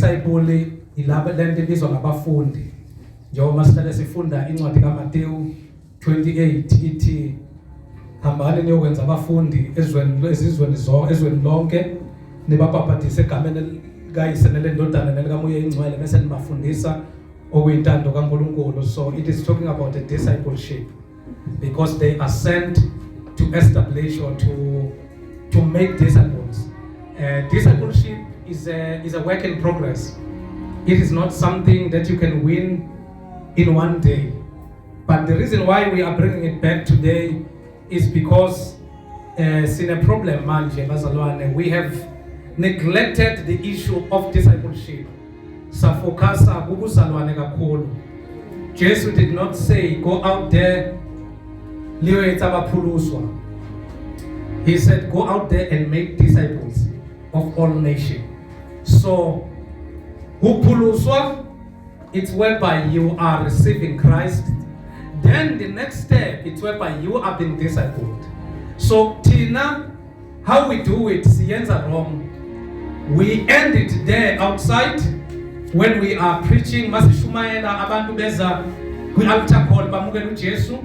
disciple ilapha lento ibizwa ngabafundi. Njengoba sihlale sifunda incwadi kaMateyu 28 ithi hambani niyokwenza abafundi ezizweni lonke nibabhaphathise egameni likaYise nelendodana nelikaMoya Ingcwele bese nibafundisa okuyintando kaNkulunkulu. So it is talking about a discipleship because they are sent to establish or to make disciples. Discipleship is a work in progress. It is not something that you can win in one day. But the reason why we are bringing it back today is because sine problem manje bazalwane, we have neglected the issue of discipleship. Safokasa kubuzalwane kakhulu. Jesus did not say go out there liyoyetsa abaphuluswa. He said go out there and make disciples of all nations. So ukuphuluswa, it's whereby you are receiving Christ. Then the next step, it's whereby you are being discipled. So Tina, how we do it, siyenza wrong. We end it there outside when we are preaching. Masishumayela abantu beza kwi-altar call bamukela uJesu.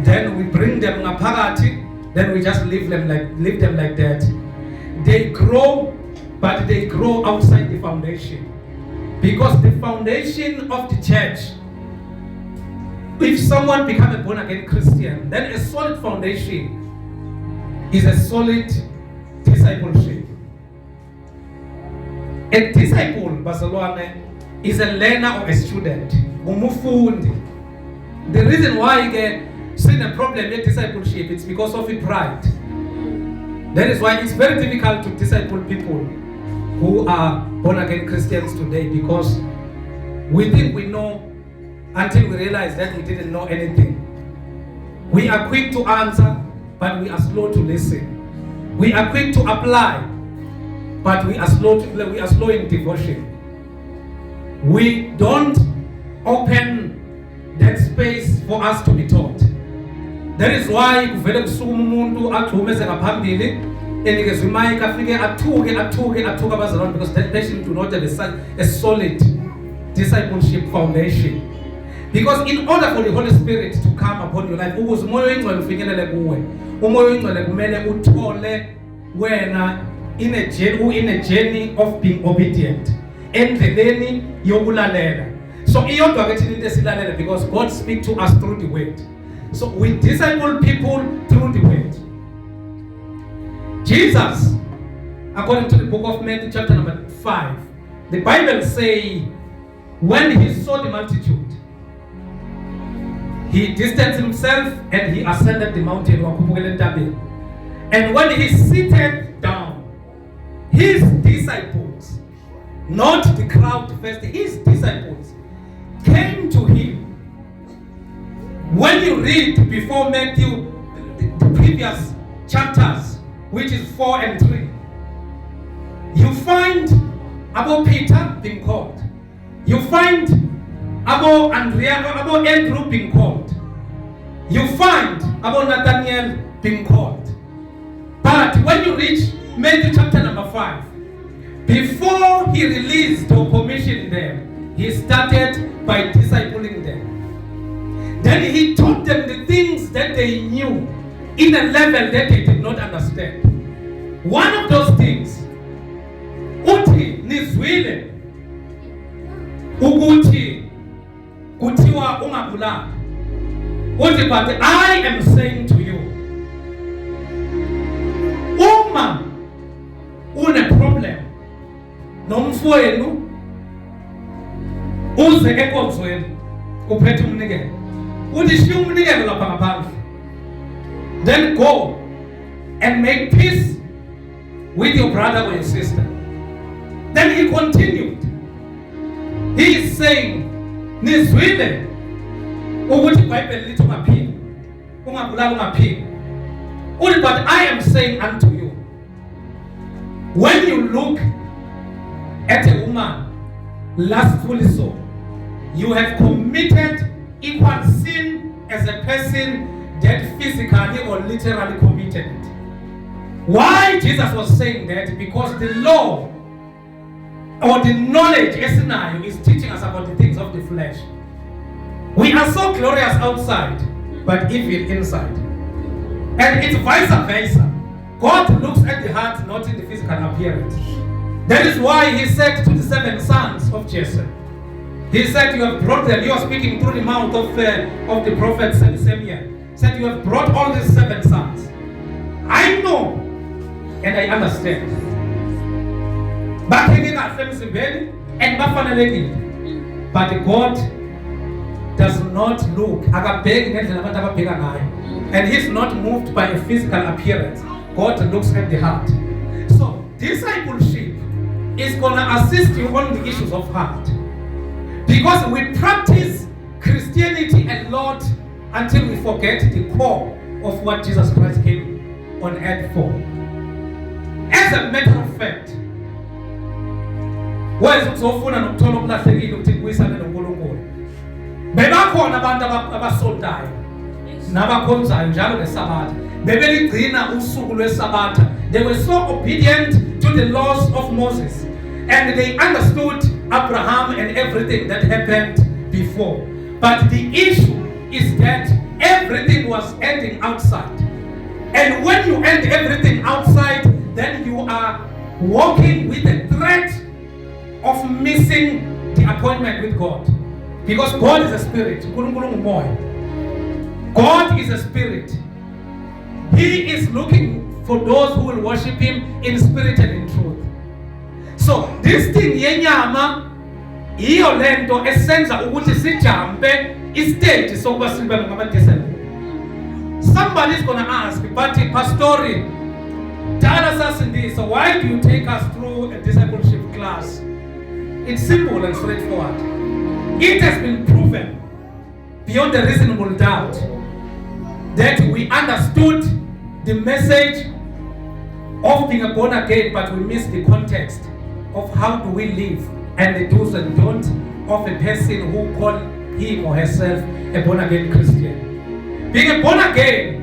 Then we bring them ngaphakathi. Then we just leave them like that. They grow, but they grow outside the foundation. Because the foundation of the church, if someone becomes a born again Christian, then a solid foundation is a solid discipleship. A disciple, bazalwane, is a learner or a student. Umufundi. The reason why you see a problem with discipleship, it's because of pride. That is why it's very difficult to disciple people who are born again Christians today, because we think we know until we realize that we didn't know anything. We are quick to answer, but we are slow to listen. We are quick to apply, but we are slow in devotion. We don't open that space for us to be taught. That is why kuvele kusuka umuntu athumeze ngaphambili enikezwe imic afike athuke abazalwane, because that person do not have a solid discipleship foundation. Because in order for the Holy Spirit to come upon your life, ukuze umoya oyingcwele ufikelele kuwe, umoya oyingcwele kumele uthole wena in a journey of being obedient, endleleni yokulalela. So iyodwa ke thina into esilalela, because God speaks to us through the word. So we disciple people through the word. Jesus, according to the book of Matthew chapter number 5, the Bible says when he saw the multitude, he distanced himself and he ascended the mountain. And when he seated down, his disciples, not the crowd first, his disciples came to him. When you read before Matthew, the previous chapters, which is 4 and 3, you find about Peter being called. You find about Andrew being called. You find about Nathaniel being called. But when you reach Matthew chapter number 5, before he released or commissioned them, he started by discipling them. Then he taught them the things that they knew in a level that they did not understand. One of those things, uthi nizwile ukuthi kuthiwa ungabulali. Uthi but I am saying to you, uma une problem nomfowenu uze enkonzweni uphethe umnikelo, uthi shiya umnikelo lapha ngaphandle, then go and make peace with your brother or your sister. Then he continued. He is saying, nizwile ukuthi iBhayibheli lithi ungaphili, ungabulali ungaphili. Only but I am saying unto you, when you look at a woman lustfully so, you have committed equal sin as a person that physically or literally committed it. Why Jesus was saying that? Because the law or the knowledge esinayo is teaching us about the things of the flesh. We are so glorious outside, but evil inside. And it's vice versa. God looks at the heart, not in the physical appearance. That is why he said to the 7 sons of Jesse, he said, you have brought them, you are speaking through the mouth of the prophet Samuel. Said, you have brought all these 7 sons. I know and I understand. But God does not look, and he's not moved by a physical appearance. God looks at the heart. So discipleship is going to assist you on the issues of heart, because we practice Christianity a lot until we forget the core of what Jesus Christ came on earth for. As a matter of fact, bebakhona abantu abasondayo nabakhonzayo njalo ngesabatha bebeligcina usuku lwesabatha. They were so obedient to the laws of Moses, and they understood Abraham and everything that happened before. But the issue is that everything was ending outside, and when you end everything outside, then you are walking with the threat of missing the appointment with God. Because God is a spirit. God is a spirit. He is looking for those who will worship him in spirit and in truth. So this thing yenyama iyo lento esenza ukuthi sijampe istage sokuba sibe ngabadisciple. Somebody is going to ask, but Pastori, tell us this, so why do you take us through a discipleship class? It's simple and straightforward. It has been proven beyond a reasonable doubt that we understood the message of being a born again, but we missed the context of how do we live and the do's and don'ts of a person who call him or herself a born again Christian. Being a born again,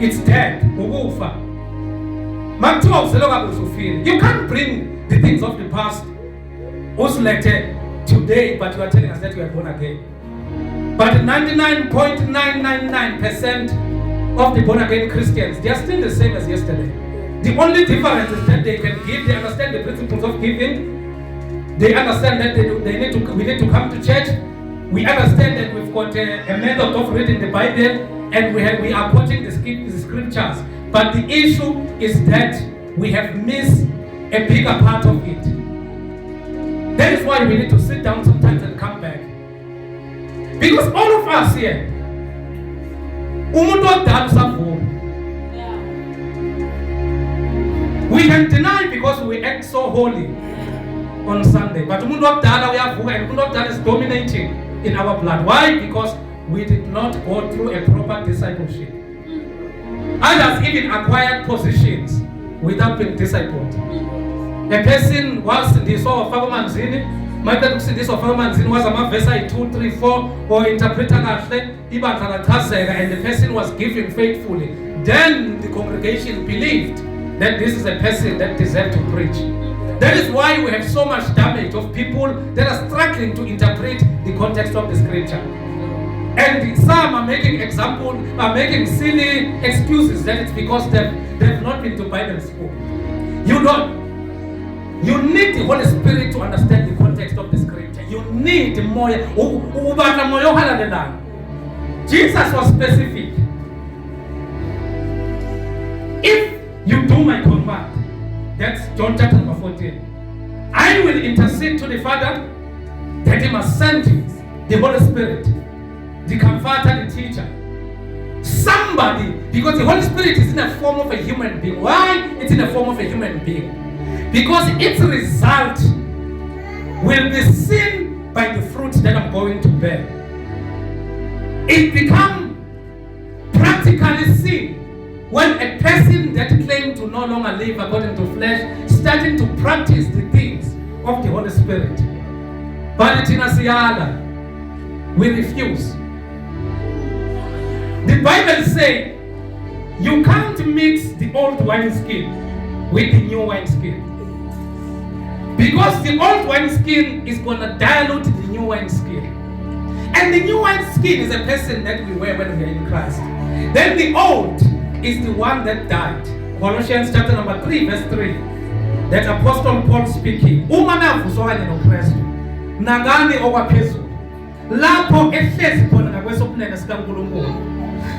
it's dead. You can't bring the things of the past today, but you are telling us that you are born again. But 99.999% of the born again Christians, they are still the same as yesterday. The only difference is that they can give, they understand the principles of giving, they understand that we need to come to church, we understand that we've got a method of reading the Bible, and we are quoting the scriptures. But the issue is that we have missed a bigger part of it. That is why we need to sit down sometimes and come back. Because all of us here, we can deny because we act so holy on Sunday. But umuntu is dominating in our blood. Why? Because we did not go through a proper discipleship. Others even acquired positions without being discipled. A person was in the soul of Fagamanzini, might have seen this of Fagamanzini was a verse 2, 3, 4, or interpreter and the person was giving faithfully. Then the congregation believed that this is a person that deserved to preach. That is why we have so much damage of people that are struggling to interpret the context of the scripture. And some are making silly excuses that it's because they've not been to Bible school. You need the Holy Spirit to understand the context of the scripture. You need more. Jesus was specific. If you do my command, that's John chapter number 14, I will intercede to the Father that he must send you the Holy Spirit, the comforter, the teacher. Somebody, because the Holy Spirit is in the form of a human being. Why? It's in the form of a human being. Because its result will be seen by the fruit that I'm going to bear. It becomes practically seen when a person that claimed to no longer live according to flesh starting to practice the things of the Holy Spirit. But we refuse. The Bible says you can't mix the old wineskin with the new wineskin. Because the old wineskin is going to dilute the new wineskin. And the new wineskin is a person that we wear when we are in Christ. Then the old is the one that died. Colossians chapter number 3 verse 3. That Apostle Paul speaking. Uma navuswanye noKristu. Nagani okwaphezulu. Lapho ehlezi khona ngakwesokunene sikaNkulunkulu.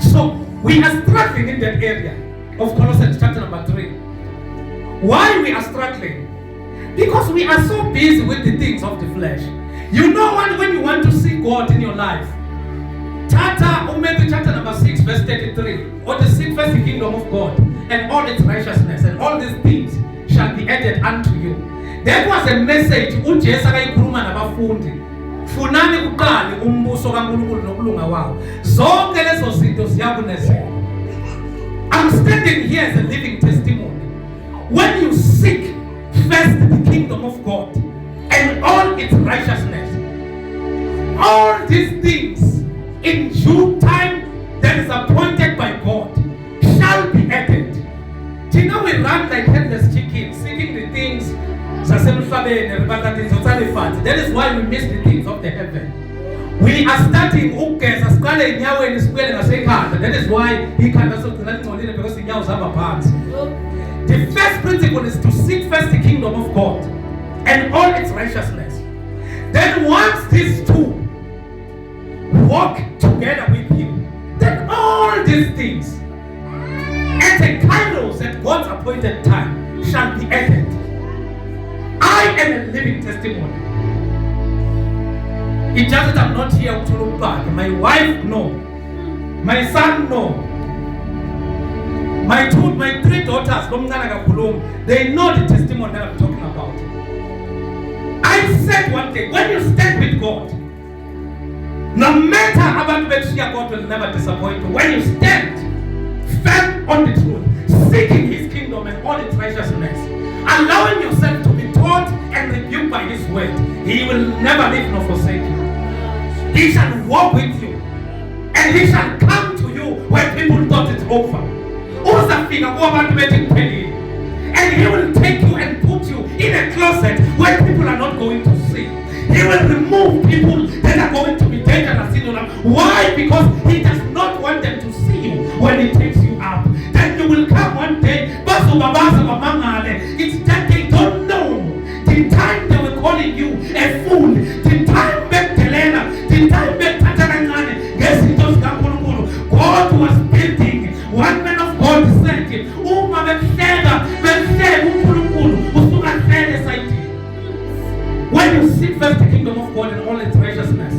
So we are struggling in that area of Colossians chapter number 3. Why we are struggling? Because we are so busy with the things of the flesh. You know what, when you want to see God in your life, Matthew chapter number 6 verse 33, or to seek first the kingdom of God and all its righteousness, and all these things shall be added unto you. That was a message uJesu akayikhuluma nabafundi. Funani kuqale umbuso kaNkulunkulu nokulunga wawo. Zonke lezo zinto ziyakunezela. I'm standing here as a living testimony. When you seek first the kingdom of God and all its righteousness, all these things in due time that is appointed by God shall be added. Till now we run like headless chickens, seeking the things. That is why we miss the things of the heaven. We are starting that is why he can't because the first principle is to seek first the kingdom of God and all its righteousness. Then once these two walk together with him, then all these things at a kairos at God's appointed time shall be added. I am a living testimony. It's just that I'm not here to look back. My wife, no. My son, no. My three daughters, they know the testimony that I'm talking about. I said one thing, when you stand with God, no matter how much God will never disappoint you. When you stand firm on the truth, seeking his kingdom and all its righteousness, allowing yourself to be taught and rebuked by his word, he will never leave nor forsake you. He shall walk with you, and he shall come to you when people thought it's over. And he will take you and put you in a closet where people are not going to see. He will remove people that are going to be dangerous in your life. Why? Because he does not want them to see you when he takes you up. Then you will come one day, it's that they don't know the time they were calling you a fool, the time back Telena, the time back Tatarangane. Yes, it was God was building. One man of God said him, when you seek first the kingdom of God and all its righteousness,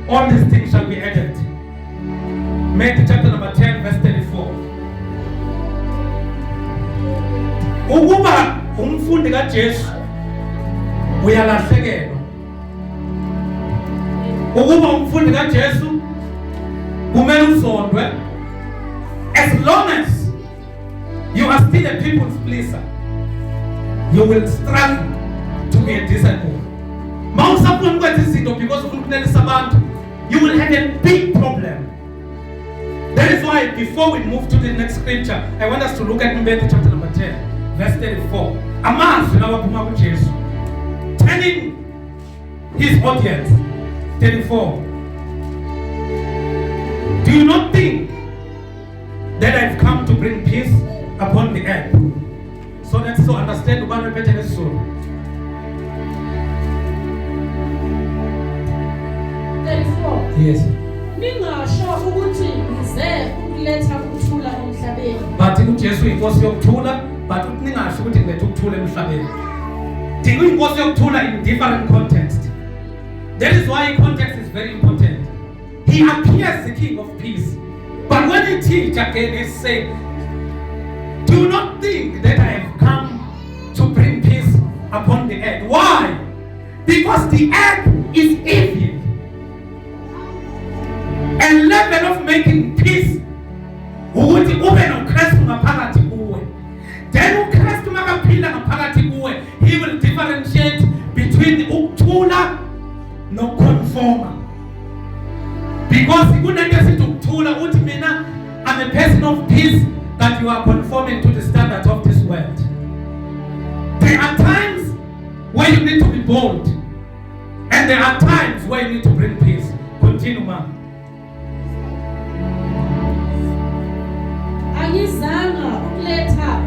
all these things shall be added. Matthew chapter number 10 verse 34. Ukuba umfundi kaJesu uyalahlekelwa. Ukuba umfundi kaJesu kumele uzondwe. As long as you are still a people's pleaser, you will struggle to be a decent one. Because you will have a big problem. That is why before we move to the next scripture, I want us to look at Matthew chapter number 10, verse 34. Telling his audience, 34. Do you not think that I've come to bring peace upon the earth? So let's so understand one repetitive soul. 34. Yes. Ningasho ukuthi ngize ukuletha ukuthula emhlabeni. But uJesu inkosi yokuthula, but ningasho ukuthi ngiletha ukuthula emhlabeni. Dinga inkosi yokuthula in different context. That is why context is very important. He appears the King of Peace. But when he teaches again, he says, do not think that I have come to bring peace upon the earth. Why? Because the earth is evil. A level of making peace. Ukuthi ube noKristu ngaphakathi kuwe. Then uKristu makaphila ngaphakathi kuwe, he will differentiate between ukuthula nokuconforma. Because kunento esithi ukuthula uthi mina I'm a person of peace, that you are conforming to the standards of this world. There are times where you need to be bold. And there are times where you need to bring peace. Continue, ma'am. Angizanga ukuletha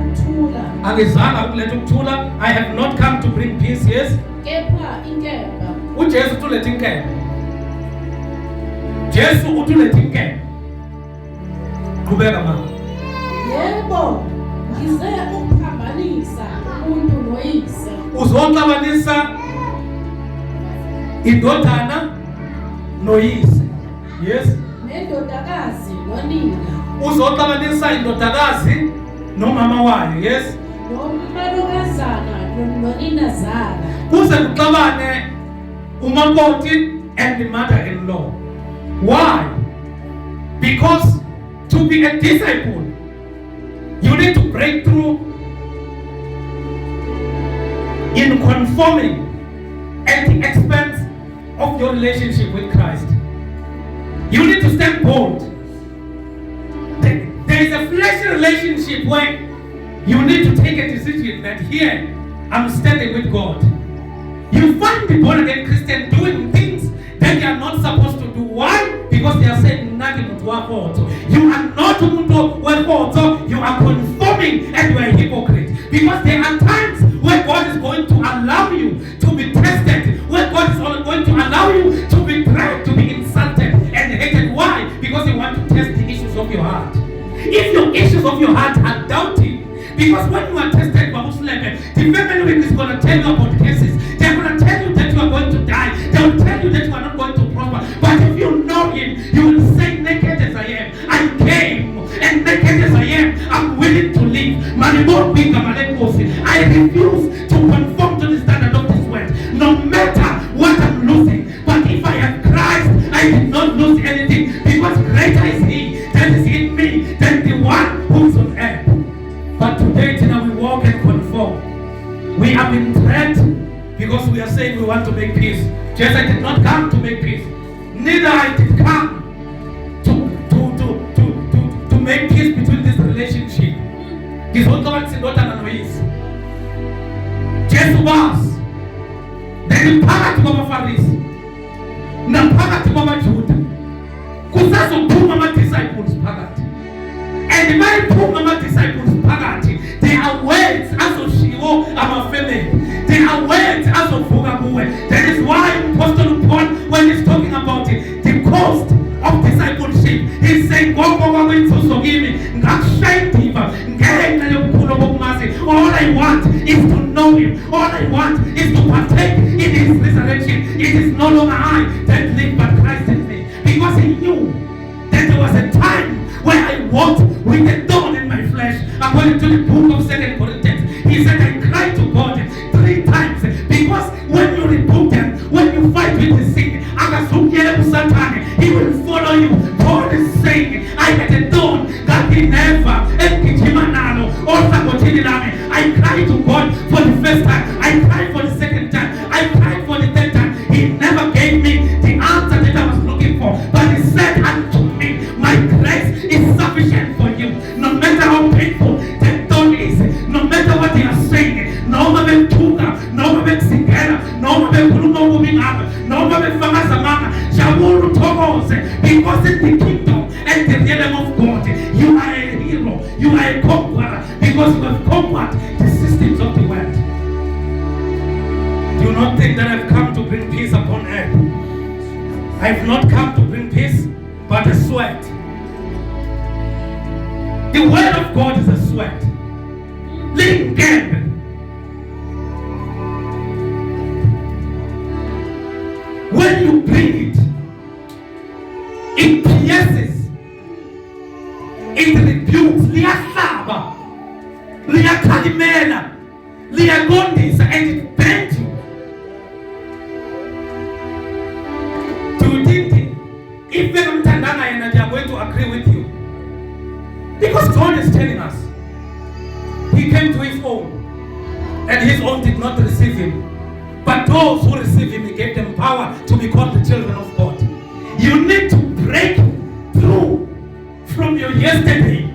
ukuthula. I have not come to bring peace, yes. Kepha inkemba. uJesu uletha inkemba. Jesu uletha inkemba. Qhubeka mama. Yebo, ngize ukuphambanisa umuntu noyise. Uzoxabanisa indodana noyise. Yes. Nendodakazi nonina. Uzoxabanisa indodakazi nomama wayo. Yes. Nomalokazana noninazala. Kuze kuxabane umakoti and the mother-in-law. Why? Because to be a disciple, you need to break through in conforming at the expense of your relationship with Christ. You need to stand bold. There is a fleshly relationship where you need to take a decision that here I'm standing with God. You find the born again Christian doing things that they are not supposed to do. Why? Because they are saying nothing to work out. You are not work out. You are conforming and you are a hypocrite. Because there are times where God is going to allow you to be tested, where God is going to allow you to be tried, to be insulted and hated. Why? Because He wants to test the issues of your heart. If your issues of your heart are doubting, because when you are tested by Muslim, the family is going to tell you about cases. They are going to tell you that you are going to die. They will tell you that you are not going to prosper. But if you know Him, you will say, naked as I am, I came, and naked as I am, I'm willing to live. I refuse to conform to the standard of this world, no matter what I'm losing. But if I have Christ, I did not lose anything, because greater is He that is in me than the one who is on earth. But today, we walk and conform. We have been threatened because we are saying we want to make peace. Jesus, I did not come to make peace. Neither I did come to make peace between this relationship. This whole God is not an anointing. Jesus was. Then mpaka tuko Farisi. Na mpaka tuko Juda. Kusazo puma ma disciples phakathi. And my puma disciples phakathi, there are words azoshiwo ama-family. There are words azovuka kuwe. That is why Apostle Paul, when he's talking about it, the cost of discipleship, he's saying, all I want is to know Him. All I want is to partake in His resurrection. It is no longer I that live, but Christ in me. Because He knew that there was a time where I walked with a thorn in my flesh. According to the book of 2 Corinthians, he said, I cried to God 3 times. Because when you rebuke them, when you fight with the sin, He will follow you. Paul is saying, I had a thorn that He never. I cried to God for the first time. I cried for the second time. I cried for the third time. He never gave me the answer that I was looking for. But He said unto me, my grace is sufficient for you. No matter how painful the thorn is, no matter what they are saying, no matter tuga, no matter singera, no matter kuluma moving up, no matter famazamana, shamuru togose, because in the kingdom and the realm of God, you are a hero, you are a conqueror, because you have conquered the systems of the world. Do not think that I've come to bring peace upon earth. I've not come to bring peace, but a sweat. The word of God is a sweat. Lingen. When you bring it, it pierces, it rebukes, liyahlaba, liyakhalimela, liyagondisa, and it bends you. Do you think if they are going to agree with you? Because God is telling us, He came to His own, and His own did not receive Him. But those who receive Him, He gave them power to be called the children of God. You need to break through from your yesterday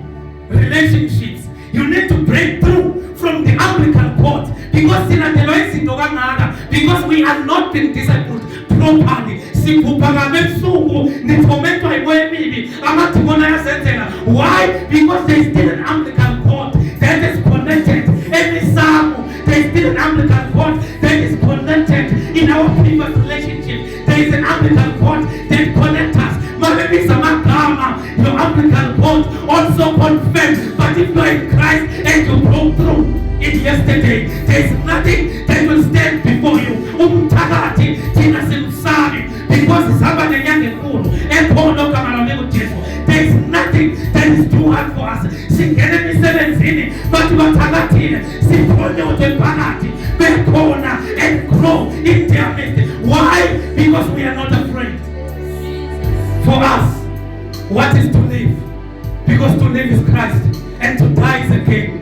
relationships. You need to break through from the umbilical cord. Because not being discipled properly. Why? Because there is still an Anglican court that is connected. There is still an Anglican court that is connected in our previous relationship. There is an Anglican court that connects us. Your Anglican court also confirms. But if you are in Christ and you broke through it yesterday, there is nothing that will stand before you. Because somebody there is nothing that is too hard for us. But and grow in their midst. Why? Because we are not afraid. For us, what is to live? Because to live is Christ and to die is a gain.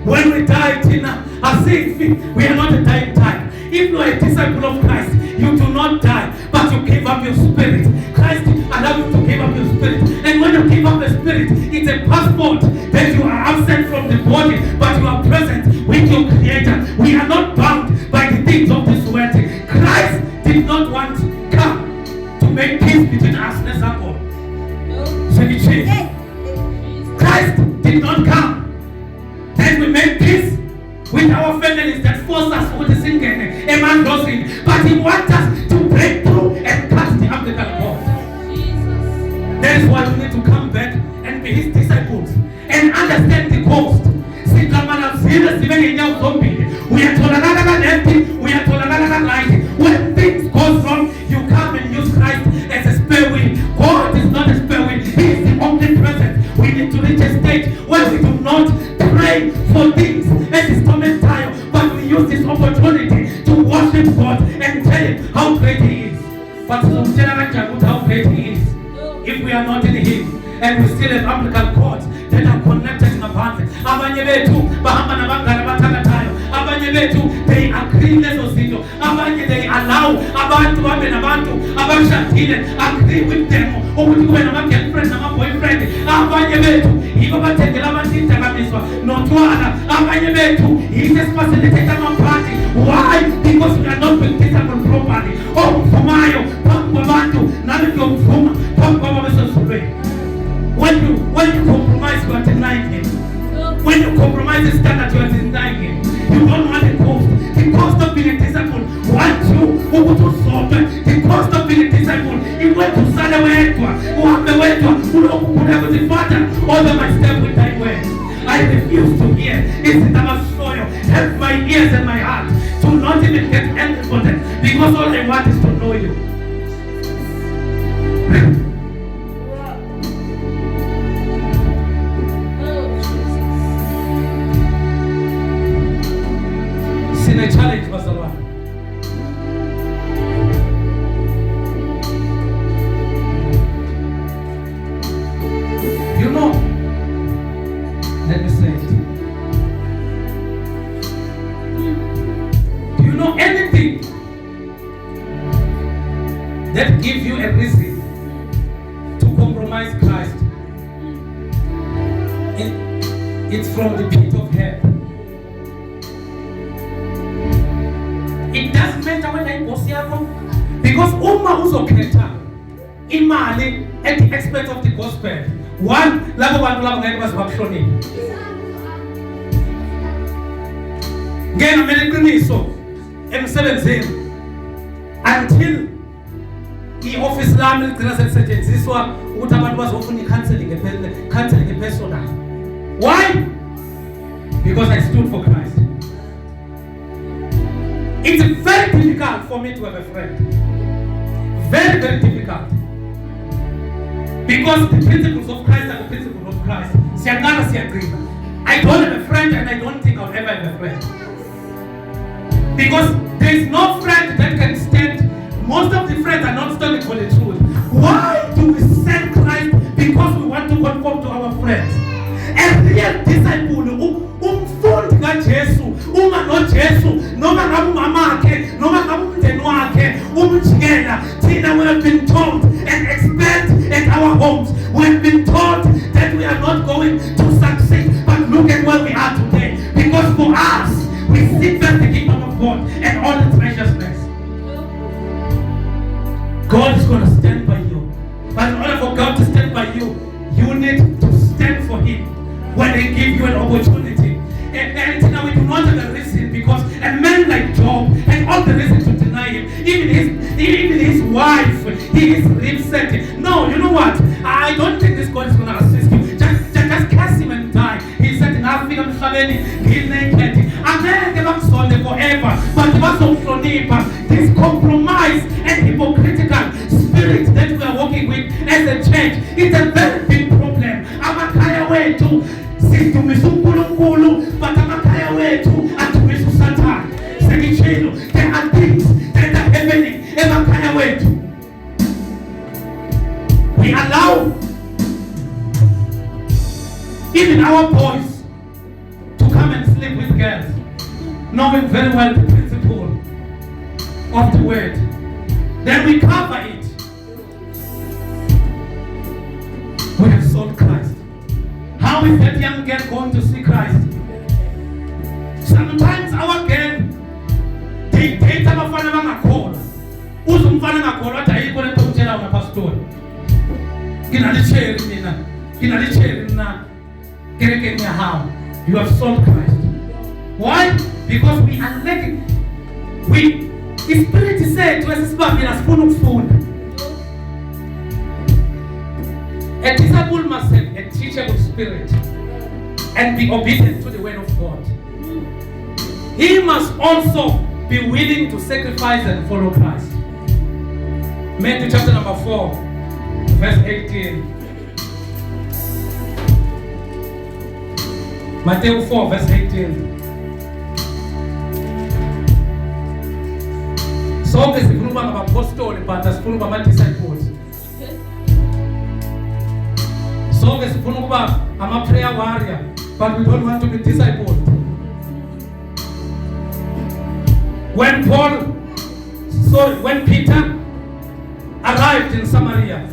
When we die, Tina, I say we are not a dying type. If you are a disciple of Christ, you do not die, but you give up your spirit. Christ allows you to give up your spirit. And when you give up the spirit, it's a passport that you are absent from the body, but you are present with your Creator. We are not bound by the things of this world. Christ did not want to come to make peace between us and God. Christ did not come that we make peace with our families that force us with the sin and man does it. But He wants us to break through and cut the Anglican cord. That is why we need to come back and be His disciples and understand the cost. We are told empty, we are told light. When things go wrong, you come and use Christ as a spare wheel. God is not a spare wheel, He is the omnipresent. We need to reach a stage where we do not pray for things as instrumental, but we use this opportunity to worship God and tell Him how great He is. But how great He is. If we are not in Him and we still have Anglican cords that are connected in the band, they agree they allow agree with them girlfriend boyfriend why? Because we are not being disciplined properly. When you compromise, you are denying Him. When you compromise the standard, you are denying Him. You don't want the cost. The cost of being a disciple. Want you who to solve the cost of being a disciple. He went to Salawetwa, who have the way to who have the Father, order my step with thy way. I refuse to hear. It's our soil. Help my ears and my heart to not even get angry for them, because all I want is to know You. A challenge, Pastor One. You know, let me say it. Do you know anything that gives you a reason to compromise Christ? It's from the pit of hell. It doesn't matter when I go here, because Umma uzokhetha imali at the expense of the gospel. One, labo bantu labo ngeke bazibakuhlonipha. Ngena mina iqiniso emsebenzini until i-office lami ligcina selisetshenziswa ukuthi abantu bazofuna i-counseling personal. Why? Because I stood for Christ. It's very difficult for me to have a friend. Very, very difficult. Because the principles of Christ are the principles of Christ. I don't have a friend and I don't think I'll ever have a friend. Because there is no friend that can stand. Most of the friends are not standing for the truth. Why do we send Christ? Because we want to conform to our friends. A real disciple, umfundi kaJesu, uma noJesu, noma ngabumama wakhe, noma ngabumndeni wakhe, umjikela. Thina we have been told and expect at our homes. We have been told that we are not going to succeed, but look at where we are today. Because for us, we seek first the kingdom of God and all its righteousness. God is going to stand by you. But in order for God to stand by you, you need to stand for Him when they give you an opportunity. And now we do not have a reason, because a man like Job had all the reason to deny him. Even his wife, he is upset. No, you know what? I don't think this God is going to assist you. Just curse him and die. He said, he's naked. I'm going forever. But what's also this compromise and hypocritical spirit that we are working with as a church, it's a very big problem. Amakaya way to situmisa uNkulunkulu, but amakaya wethu atumisa uSathane. Sengitshilo, there are things that are happening emakaya wethu. We allow even our boys to come and sleep with girls, knowing very well the principle of the word. Then we cover it. We have sold Christ. How is that young girl going to see Christ? Sometimes our girl, they date abafana bangakholwa. Uze umfana engakholwa wathi ayikho lento omtshela wona pastor. Nginalicheri mina. Nginalicheri na. Kereke nyahawa. You have sold Christ. Why? Because we are lacking. The Spirit said to us, sifuna ukufunda. A disciple must have a teachable spirit and be obedient to the word of God. He must also be willing to sacrifice and follow Christ. Matthew chapter number 4, verse 18. Matthew 4, verse 18. Sonke sikhuluma ngabapostoli, but asikhuluma ngama-disciples. Sonke sifuna ukuba ama-prayer warrior, but we don't want to be disciples. When Peter arrived in Samaria,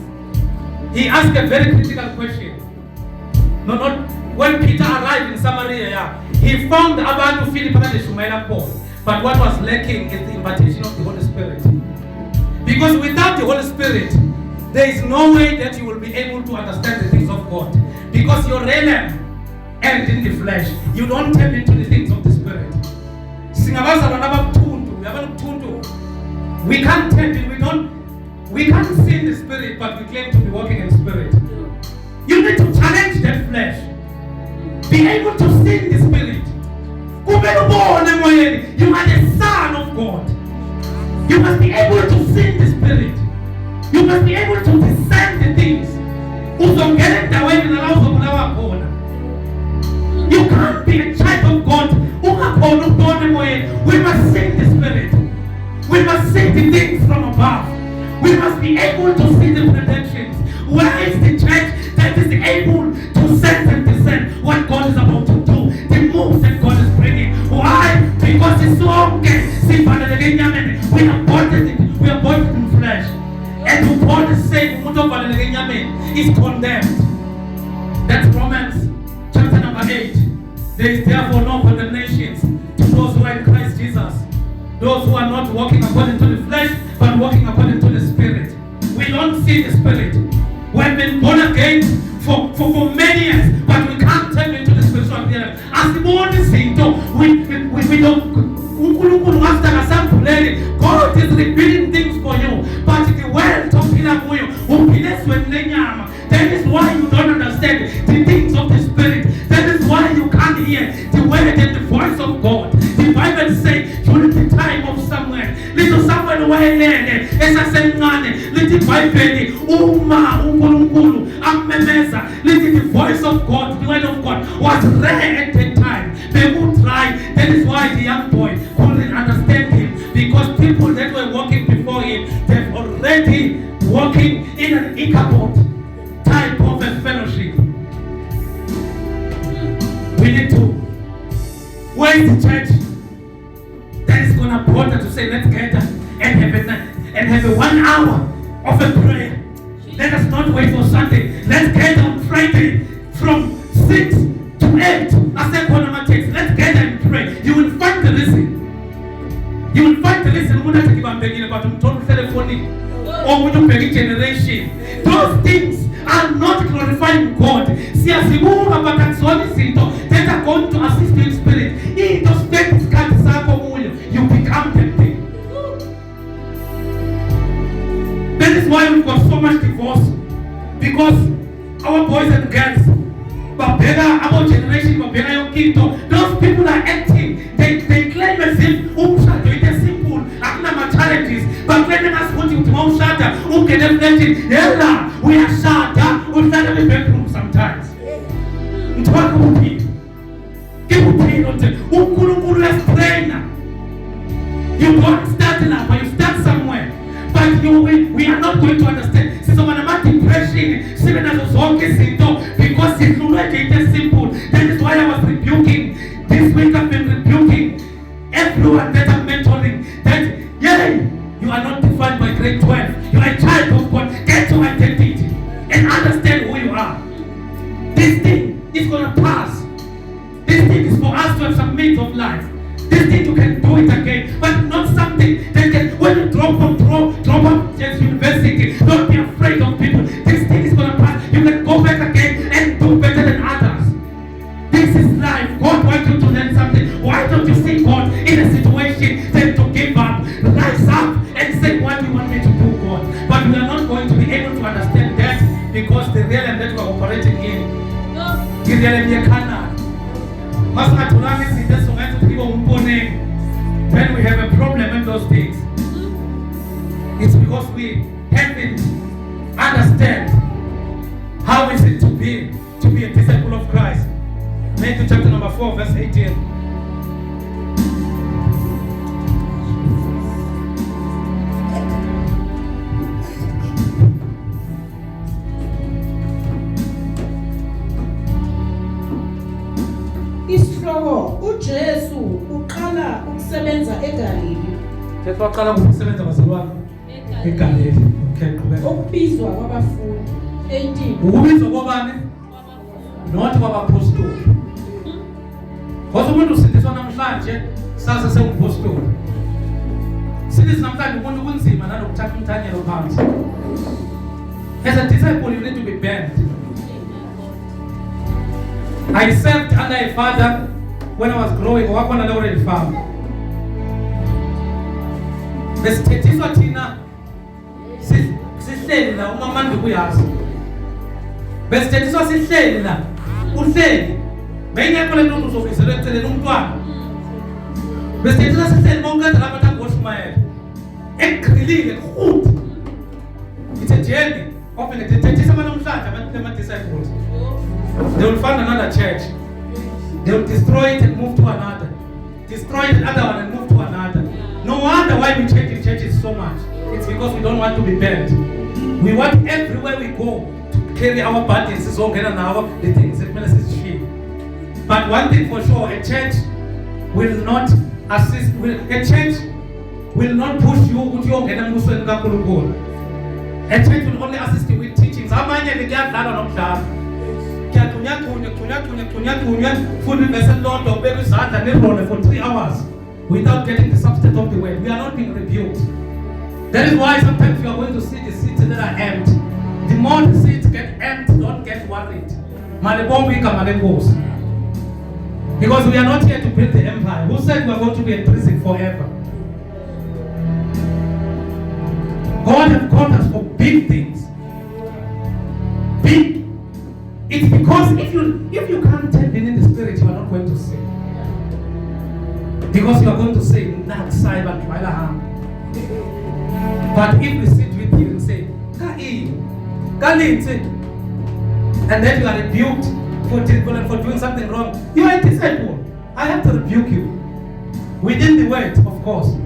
he asked a very critical question. When Peter arrived in Samaria, he found abantu Philip and Shumaila Paul. But what was lacking is the impartation of the Holy Spirit. Because without the Holy Spirit, there is no way that you will be able to understand the things of God. Because your realm ends in the flesh. You don't tap into the things of the Spirit. We can't tap in, we can't see in the Spirit, but we claim to be walking in the Spirit. You need to challenge that flesh. Be able to see in the Spirit. You are the Son of God. You must be able to see in the Spirit. You must be able to discern the things. You can't be a child of God. We must see the Spirit. We must see the things from above. We must be able to see the predictions. Where is the church that is able to sense and discern what God is about to do? The moves that God is bringing. Why? Because it's so okay. See, we are bodied in flesh. And who God is saying is condemned. That's Romans chapter number 8. There is therefore no condemnations to those who are in Christ Jesus. Those who are not walking according to the flesh, but walking according to the Spirit. We don't see the Spirit. We have been born again for many years, but we can't tap into the spiritual realm. As the born is we don't. God is revealing things for you, but the world talking about you, that is why you don't understand the things of the Spirit. That is why you can't hear the word and the voice of God. The Bible says during the time of Samuel, little Samuel waelele esasemncane lithi iBhayibheli uma uNkulunkulu amemeza lithi the voice of God, the word of God was rare at that time. They would try. That is why the young boy couldn't understand him, because people that were walking before him, they're already walking in an Ichabod type of a fellowship. We need to. Where is the church that is going to bother to say, let's gather and have a 1 hour of a prayer? Let us not wait for Sunday. Let's gather on Friday from 6 to 8. I said, let's gather and pray. You will find the reason. You will find the reason. testimony. Or would you bring generation? Those things are not glorifying God. Siyasibuka bakatsona izinto that are going to assist you in spirit. Into spend isikhathi sakho kuyo, you become tempted. That is why we've got so much divorce. Because our boys and girls, our generation, those people are acting. They claim as if it is simple. Akuna challenges, but claiming us wanting to mount shatter. Okay, definitely. We are shatter. We start in the bedroom sometimes. You don't start now, but you start somewhere. But we are not going to understand. So when I'm depression, because it is simple. That is why I was rebuking. This week I've been rebuking everyone that I'm mentoring. That you are not defined by grade 12. You are a child of God. Get your identity and understand who you are. This thing is going to pass. This thing is for us to have some means of life. This thing you can do it again, but not something that can, when you drop out just university, don't be afraid of people. This thing is going to pass. You can go back again and do better than others. This is life. God wants you to learn something. Why don't you see God in a situation then to give up? Rise up and say, what do you want me to do, God? But we are not going to be able to understand that because the realm that we are operating in, the realm cannot. When we have a problem in those things, it's because we haven't understand how is it to be a disciple of Christ. Matthew chapter number 4 verse 18. uJesu uqala ukusebenza eGalili. Jesu waqala ukusebenza bazalwane eGalili. Okay, qhubeka. Ukubizwa kwabafundi 18. Ukubizwa kwabani? Not kwabapostoli. Ngoba umuntu usindiswa namhlanje sase sengupostoli. Sithi namhlanje umuntu kunzima nalokuthatha umthanyelo phansi. As a disciple you need to be bent. I served under a father when I was growing. Wakona la already farm. Besithethiswa thina sihleli la umama ndikuyazi. Besithethiswa sihleli la. Uhleli. Bengekho le nto uzofiselwe eceleni umntwana. Besithethiswa sihleli bonke lapha ngoshumayela. Ekugqilile kude. It's a journey. Often tethisa namhlanje abantu disciples. They will find another church. They will destroy it and move to another. Destroy the other one and move to another. No wonder why we change churches so much. It's because we don't want to be bent. We want everywhere we go to carry our burdens. The things. But one thing for sure, a church will not assist. A church will not push you. A church will only assist you with teachings. For 3 hours without getting the substance of the word. We are not being rebuked. That is why sometimes you are going to see the seats that are empty. The more the seats get empty, don't get worried. Because we are not here to build the empire. Who said we are going to be in prison forever? God has called us for big things. Big. It's because if you can't tap in the spirit, you are not going to see. Because you are going to say, not cyber trial. But if we sit with you and say, and then you are rebuked for doing something wrong, you are a disciple. I have to rebuke you. Within the word, of course.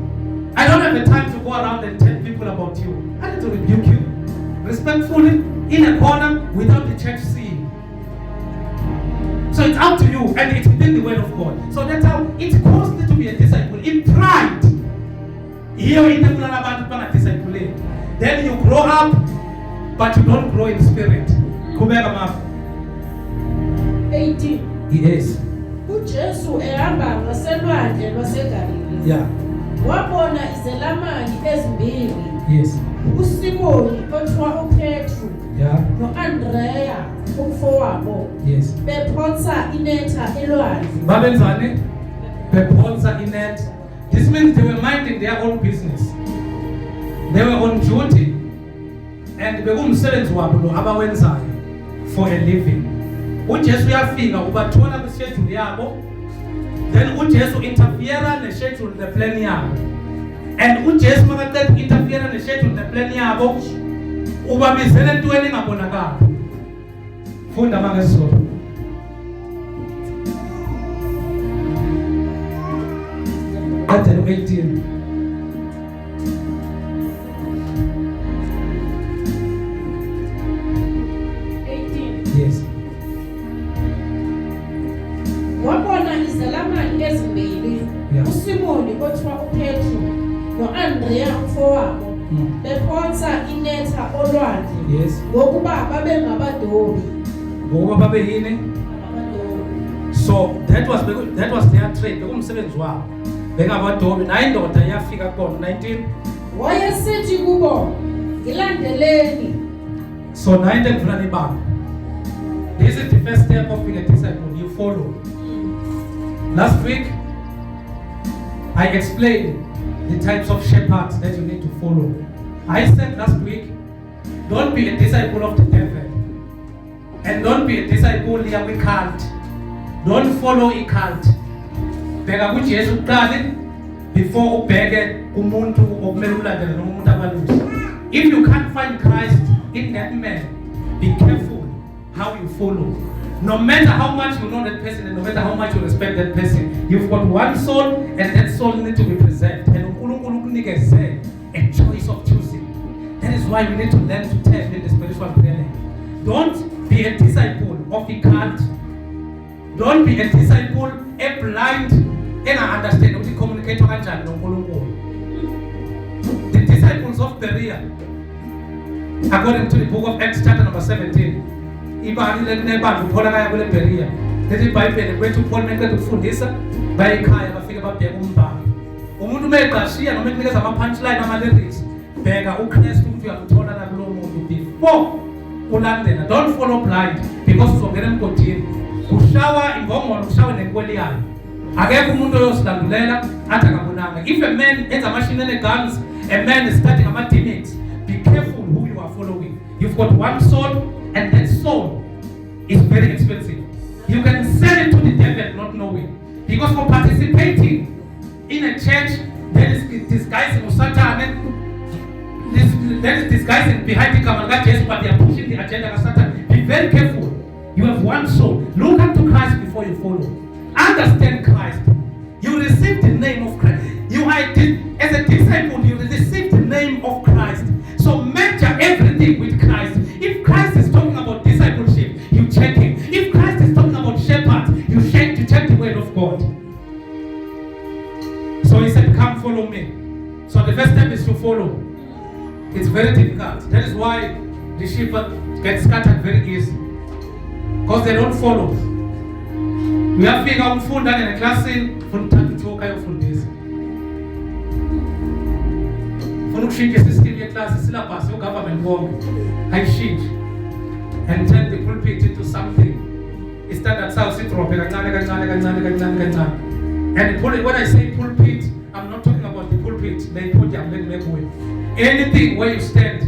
I don't have the time to go around and tell people about you. I need to rebuke you. Respectfully, in a corner, without the church seeing. So it's up to you, and it's within the word of God. So that's how it's costly to be a disciple. In pride, then you grow up, but you don't grow in spirit. 18. Yes. uJesu ehamba ngaselwandle lwaseGalili. Yeah. Wabona izelamani ezimbili Yes. uSimoni othiwa uPetru Yeah. noAndrea umfowabo Yes. bephonsa inetha elwandle. Babenzani? Bephonsa inet. This means they were minding their own business. They were on duty. And bekumsebenzi wabo lo abawenzayo for a living. uJesu uyafika ubathola kwischedule yabo. Then uJesu interfere neschedule neplan yabo. And uJesu makaqeda interfere neschedule neplan yabo ubabizela entweni engabonakali. Funda mangesizolo. Matthew 18. Yes. Wabona izelamani ezimbili Yeah. uSimoni othiwa uPetru noAndrea umfowabo bephonsa inetha olwandle Yes. ngokuba babengabadobi. Ngoba babe yini? So that was their trade. Bekumsebenzi wabo. Bengabadobi nayo indoda yafika kubona 19. Wayesithi kubo ngilandeleni. So nayo into engifuna nibambe. This is the first step of being a disciple. You follow. Last week I explained the types of shepherds that you need to follow. I said last week, don't be a disciple of the devil. And don't be a disciple here we can't. Don't follow a cult. Bheka kuJesu kuqala before ubheke umuntu okumele ulandele noma umuntu abalungi. If you can't find Christ in that man, be careful how you follow. No matter how much you know that person and no matter how much you respect that person, you've got one soul and that soul needs to be preserved. And uNkulunkulu kunikeze a choice of choosing. That is why we need to learn to tap in the spiritual realm. Don't be a disciple of the cult. Don't be a disciple, a blind, and I understand what the communicator kanjani noNkulunkulu. The disciples of Berea, according to the book of Acts chapter number 17, ibali lekunebandla utholakala kule Berea. Lethi iBhayibheli kwethu uPaul meqeda ukufundisa bayikhaya bafike babheka umbhalo. Umuntu meqashiya noma ekunikeza ama punchline ama lyrics, bheka uKristu ukuthi uyamthola la kulo muntu before ulandela. Don't follow blind because uzongena emgodini. Kushawa ingongolo kushawe nenkweli yayo. Akekho umuntu oyosilandulela athi akabonanga. If a man enza amashini guns, a man is starting ama teammates, be careful who you are following. You've got one soul and that soul is very expensive. You can sell it to the devil not knowing. Because for participating in a church that is disguising Satan, that is disguising behind the camera Jesus, but they are pushing the agenda of Satan. Be very careful. You have one soul. Look unto Christ before you follow. Understand Christ. You receive the name of Christ. You are as a disciple, you receive the name of Christ. So measure everything with Christ. If Christ is talking about discipleship, you check it. If Christ is talking about shepherds, you check the word of God. So he said, come follow me. So the first step is to follow. It's very difficult. That is why the sheep get scattered very easy. Because they don't follow. Uyafika umfunda ngene classini ufuna uthatha ithoka yokufundisa. Ufuna ukushintsha isystem yeclass syllabus yogovernment wonke. Ayishintshe. And turn the pulpit into something. Istandard sayo sidrophe kancane. And when I say pulpit, I'm not talking about the pulpit. Anything where you stand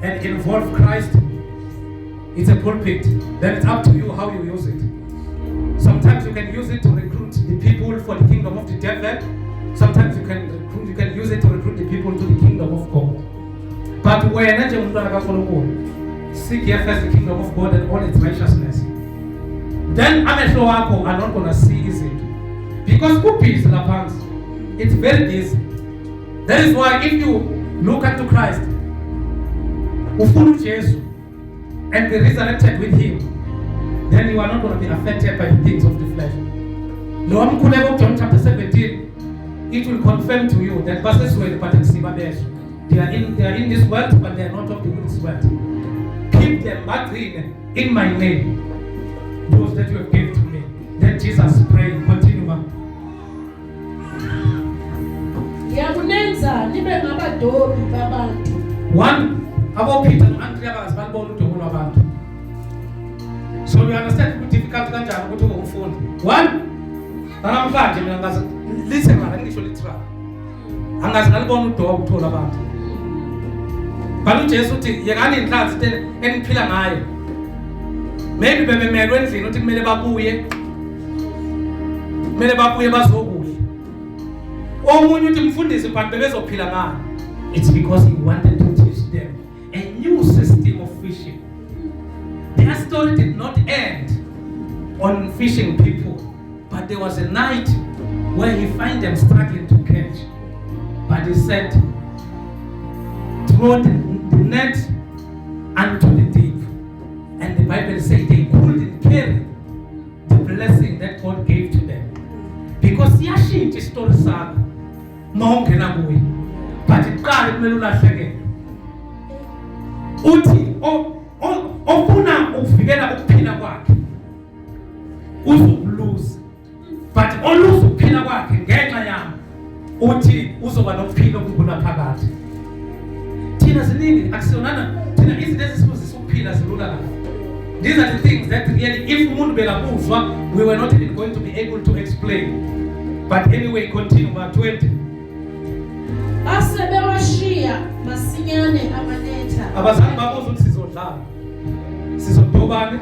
and involve Christ, it's a pulpit. Then it's up to you how you use it. Sometimes you can use it to recruit the people for the kingdom of the devil. Sometimes you can use it to recruit the people to the kingdom of God. But when seek ye first the kingdom of God and all its righteousness, then amehlo wakho are not going to see easy. Because kupis la pants, it's very busy. That is why if you look unto Christ, ufuna uJesu, and be resurrected with him, then you are not going to be affected by the things of the flesh. John chapter 17, it will confirm to you that verses were they are in this world, but they are not of this world. Keep them back in my name, those that you have given to me. Then Jesus prayed. Continue, ma'am. Yakunenza nibe abadobi babantu. One, aboPeter no-Andrea bangazibalibona udumo lwabantu. So you understand ukuthi difficult kanjani ukuthi ube umfundi. One, namhlanje mina ngazi listen ngala ngisho literal. Angazi ngalibona udumo ukuthola abantu. Bani uJesu uthi yekani inhlanzi eniphila ngayo. Maybe bebemelwe endlini uthi kumele babuye bazokudla. Omunye uthi mfundisi but bebezophila ngayo. It's because he wanted to teach them a new system of fishing. Their story did not end on fishing people, but there was a night where he find them struggling to catch. But he said, throw the net unto the deep. And the Bible says they couldn't carry the blessing that God gave to them. Because yashintsha isitori sakho mawungena kuye. But iqala kumele ulahleke. Uthi ofuna ukuvikela ukuphila kwakhe uzobuluza. But oluza ukuphila kwakhe ngenxa yami uthi uzoba nokuphila okukhulu phakathi. Thina ziningi akusiyonana thina izinto ezisifuzisa ukuphila zilula kahle. These are the things that really, if umuntu bekabuzwa, we were not even going to be able to explain. But anyway, continue, verse 20. Asebewashiya masinyane amanetha. Abazange babuza ukuthi sizodlala. Sizodobane.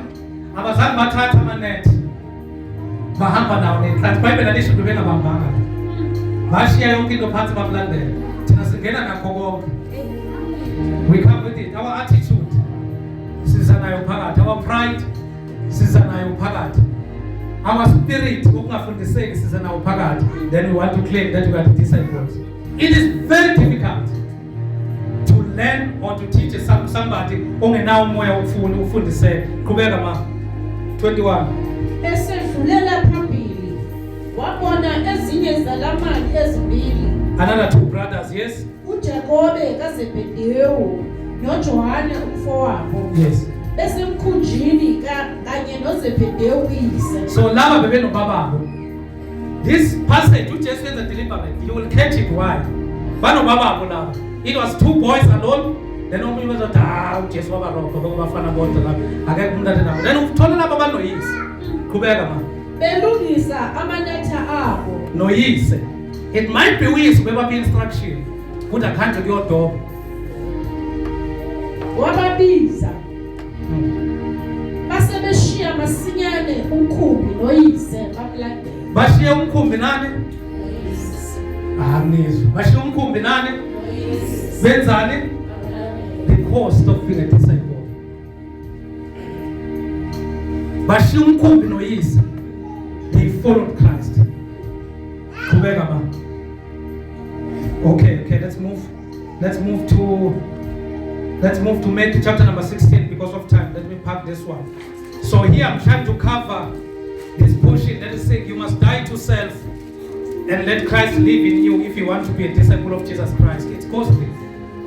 Abazange bathatha amanethi. Bahamba nawo nenhlanzi. Bible alisho ukuthi bengabambanga. Bashiya yonke into phansi bakulandela. Thina singena nakho konke. We come with it. Our attitude. Sizanayo phakathi. Our pride. Sizanayo phakathi. Our spirit okungafundiseki sizanayo phakathi. Then we want to claim that we are the disciples. It is very difficult to learn or to teach somebody ongenawo umoya ufundiseke. Qhubeka ma 21. Esedlulela phambili wabona ezinye zalamali ezimbili. Another two brothers, yes. uJakobe kaZebhediyo noJohane umfowabo. Yes. Besemkhunjini kanye noZebhediyo uyise. So laba bebenobababo. This passage uJesu wenza deliberate. You will catch it why. Banobababo laba. It was two boys alone. Then omunye wazothi uJesu wabarokho bafana bonke laba. Akekho umuntu athi nabo. Then uthola laba banoyise. Qhubeka ma. Belungisa amanetha abo. Noyise. It might be uyise bebaphi instruction. Kuthi akhange kuyodoba. Wababiza. Basebeshiya masinyane umkhumbi noyise bakulandela. Bashiya umkhumbi nani? Nizwe. Bashiya umkhumbi nani? Benzani? The cost of being a disciple. Bashiya umkhumbi noyise. They followed Christ. Qhubeka ma. Okay, let's move to Matthew chapter number 16 because of time. Let me park this one. So here I'm trying to cover this portion that is saying you must die to self and let Christ live in you if you want to be a disciple of Jesus Christ. It's costly.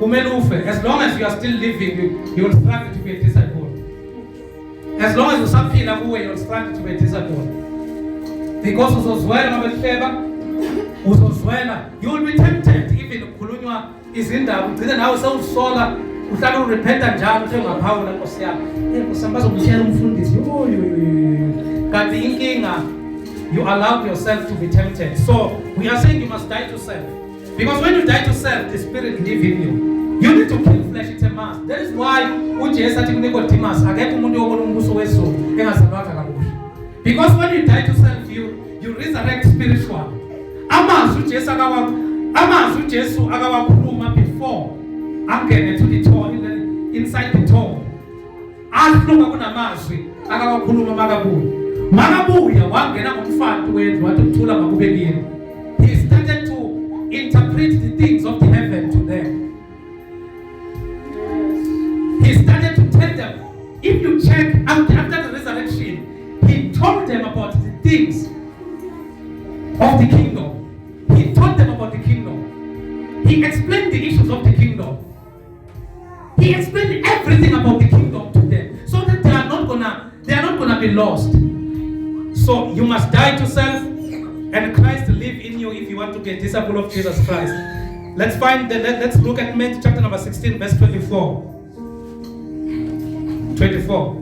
As long as you are still living, you will struggle to be a disciple. As long as you feel away, you will struggle to be a disciple. Because you will be tempted even ukukhulunywa izindaba ugcine nawe sewusola uhlala urepenta njalo uthe ngaphawula Nkosi yami kusambaza umshela umfundisi kanti inkinga you allow yourself to be tempted. So we are saying you must die to self, because when you die to self the spirit lives in you. You need to kill flesh. It's a must. That is why uJesu athi kuNicodemus akekho umuntu oyobona umbuso wezulu engazalwanga kabusha. Because when you die to self you resurrect spiritually. Amazwi uJesu akawakhuluma before angene to the tomb, inside the tomb. Ahlunga kunamazwi akawakhuluma makabuya wangena ngomfana wendlu wathi ukuthula makubekile. He started to interpret the things of the heaven to them. He started to tell them, if you check after the resurrection, he told them about the things of the kingdom. He taught them about the kingdom. He explained the issues of the kingdom. He explained everything about the kingdom to them, so that they are not gonna be lost. So you must die to self, and Christ live in you if you want to be a disciple of Jesus Christ. Let's look at Matthew chapter number 16, verse 24. 24.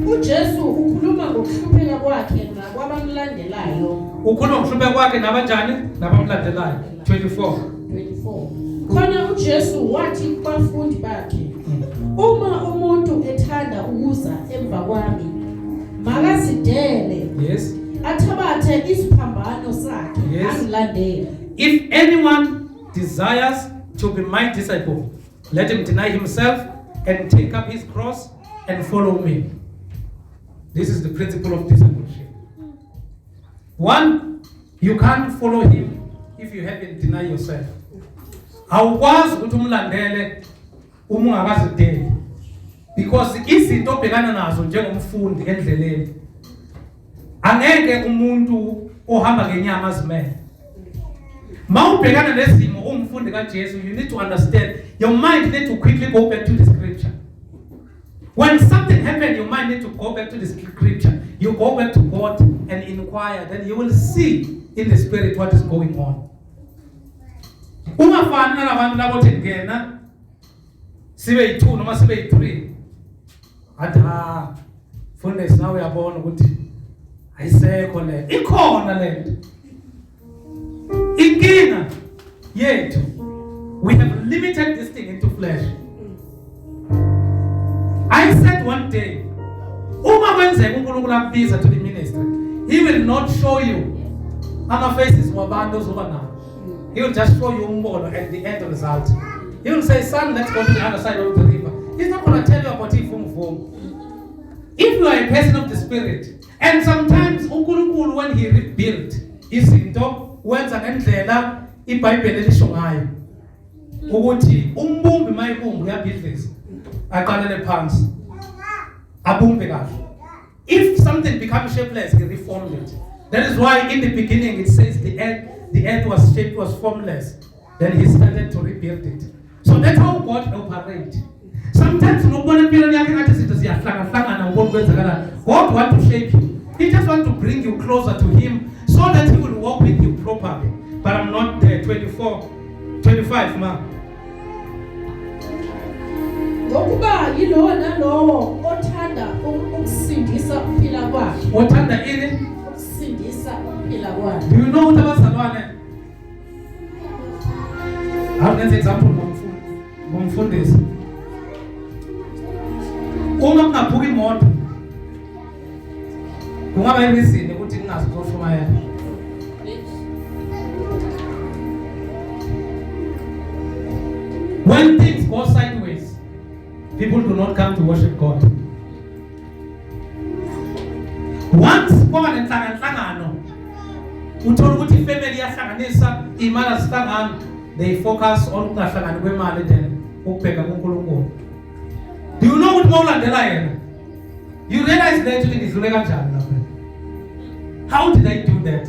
uJesu ukhuluma ngokuhlupheka kwakhe nakwabamlandelayo. Ukhuluma ngokuhlupheka kwakhe nabanjani? Nabamlandelayo. 24. 24. Khona uJesu wathi kubafundi bakhe, uma umuntu ethanda ukuza emva kwami, makazidele. Yes. Athabathe isiphambano sakhe Yes. angilandele. If anyone desires to be my disciple, let him deny himself and take up his cross and follow me. This is the principle of discipleship. One, you can't follow him if you haven't denied yourself. Awukwazi ukuthi umlandele uma ungakazideli, because izinto obhekana nazo njengomfundi endleleni angeke umuntu ohamba ngenyama azimele. Mawubhekana nezimo umfundi kaJesu, you need to understand, your mind need to quickly go back to the scripture. When something happens, your mind need to go back to the scripture. You go back to God and inquire, then you will see in the spirit what is going on. Ungafani nalabantu labothi ngena sibe yi2 noma sibe yi3. Athi funde nawe uyabona ukuthi ayisekho le. Ikhona lento. Inkinga yethu, we have limited this thing into flesh. I said one day, uma kwenzeka uNkulunkulu akubiza to the ministry, he will not show you ama faces wabantu ozoba nabo. He will just show you umbono at the end result. He will say, son, let's go to the other side of the river. He's not going to tell you about it from. If you are a person of the spirit, and sometimes uNkulunkulu when he rebuilt izinto wenza ngendlela iBhayibheli elisho ngayo ukuthi umbumbi mayibumbi uyabhidliza aqalele phansi abumbe kahle. If something becomes shapeless, he reformed it. That is why in the beginning it says the earth was shaped, was formless. Then he started to rebuild it. So that's how God operates. Sometimes God want to shape you. He just want to bring you closer to him so that he will walk with you properly. But I'm not there. 24, 25, ma. Ngokuba yilo nalowo othanda ukusindisa ukuphila kwakhe. Othanda ini? Ukusindisa ukuphila kwakhe. Do you know what abazalwane? I'll give an example ngomfundisi. Uma kungaphuka imoto, kungaba yizini ukuthi ningazi ukufumana. When things go sideways, people do not come to worship God. Once kuba nenhlangano, uthola ukuthi ifamily yahlanganisa imali zihlangana, they focus on ukungahlangani kwemali then ukubheka kuNkulunkulu. Do you know what mawulandela yena? You realize that you ngidlule kanjani lapha. How did I do that?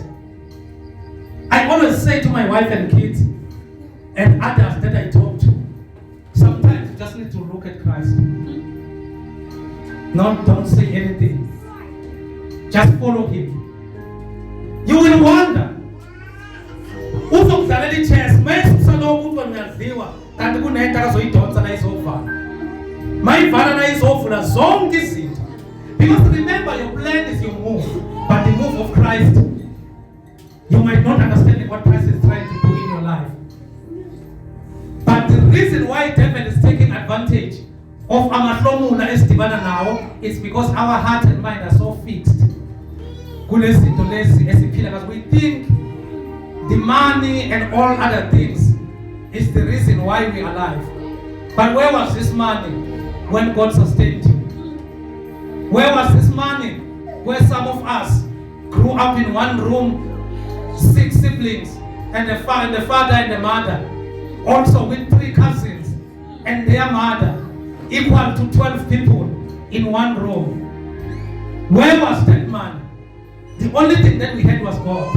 I always say to my wife and kids and others that I talk to, sometimes you just need to look at Christ. Don't say anything. Just follow him. You will wonder. Uzokudlalela ichess, mase saloko ngiyadliwa, kanti kunento akazoyidonsa la izovala. Mayivala la izovula zonke izinto. Because remember, your plan is your move, but the move of Christ, you might not understand what Christ is trying to do in your life. But the reason why devil is taking advantage of amahlomula esidibana nawo is because our heart and mind are so fixed. Kulezinto lezi esiphila ngazo, we think the money and all other things is the reason why we are alive. But where was this money when God sustained you? Where was this money where some of us grew up in one room, 6 siblings, and the father and the mother, also with 3 cousins and their mother, equal to 12 people in one room? Where was that man? The only thing that we had was God.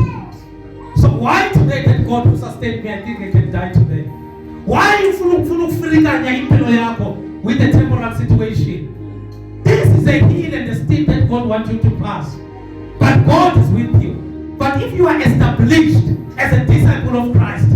So why today that God who sustained me, I think I can die today? Why you full with the temporal situation? This is a hill and a steep that God wants you to pass. But God is with you. But if you are established as a disciple of Christ.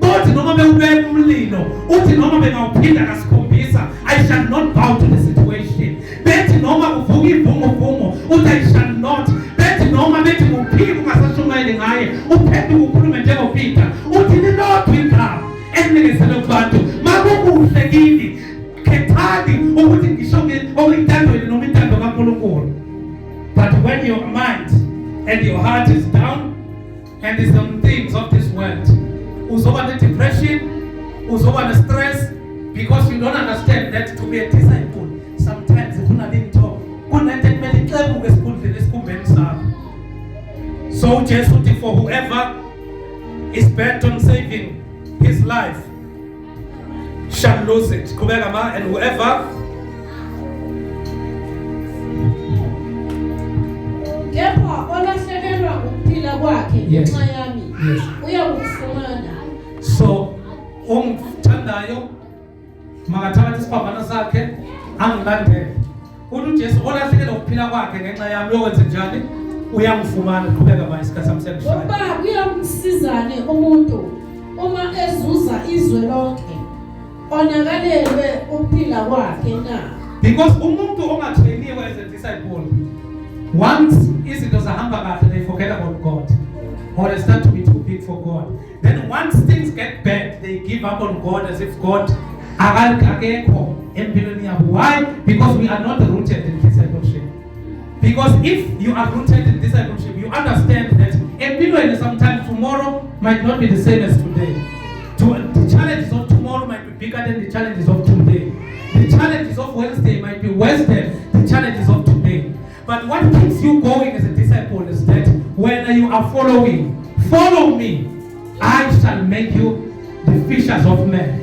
But noma bewubeka umlilo, uthi noma bengawuphinda kasikhombisa, I shall not bow to the situation. Bethi noma kuvuka ivunguvumo, uthi I shall not. Bethi noma bethi kuphika ungasashumayeli ngaye, uphethe ukukhuluma njengoPeter. Uthi lilodwa igama enikezelwe kubantu. Makukuhle kini, khethani ukuthi ngisho okuyintandweni noma intando kaNkulunkulu. But when your mind and your heart is down and is on things of this world, uzoba ne depression, uzoba ne stress, because you don't understand that to be a disciple sometimes kuna into kunento ekumele ixebuke esikhundleni esikhumbeni sakho. So Jesu uthi for whoever is bent on saving his life shall lose it. Qhubeka ma, and whoever kepha olahlekelwa ukuphila kwakhe ngenxa yami uyakufumana. So ongithandayo makathatha isiphambano sakhe angilandele. Uthi uJesu olahlekelwa ukuphila kwakhe ngenxa yami uyokwenza njani? Uyangifumana. Qhubeka ma, isikhathi sami siyashaya. Ngoba kuyamsizane umuntu uma ezuza izwe lonke onakalelwe ukuphila kwakhe na. Because umuntu ongatrainiwe as a disciple, once izinto zahamba kahle, they forget about God, or they start to be too big for God. Then once things get bad, they give up on God as if God akekho empilweni yabo. Why? Because we are not rooted in discipleship. Because if you are rooted in discipleship, you understand that empilweni sometimes tomorrow might not be the same as today. The challenges of tomorrow might be bigger than the challenges of today. The challenges of Wednesday might be worse than the challenges of today. But what keeps you going as a disciple is that when you are following, follow me, I shall make you the fishers of men.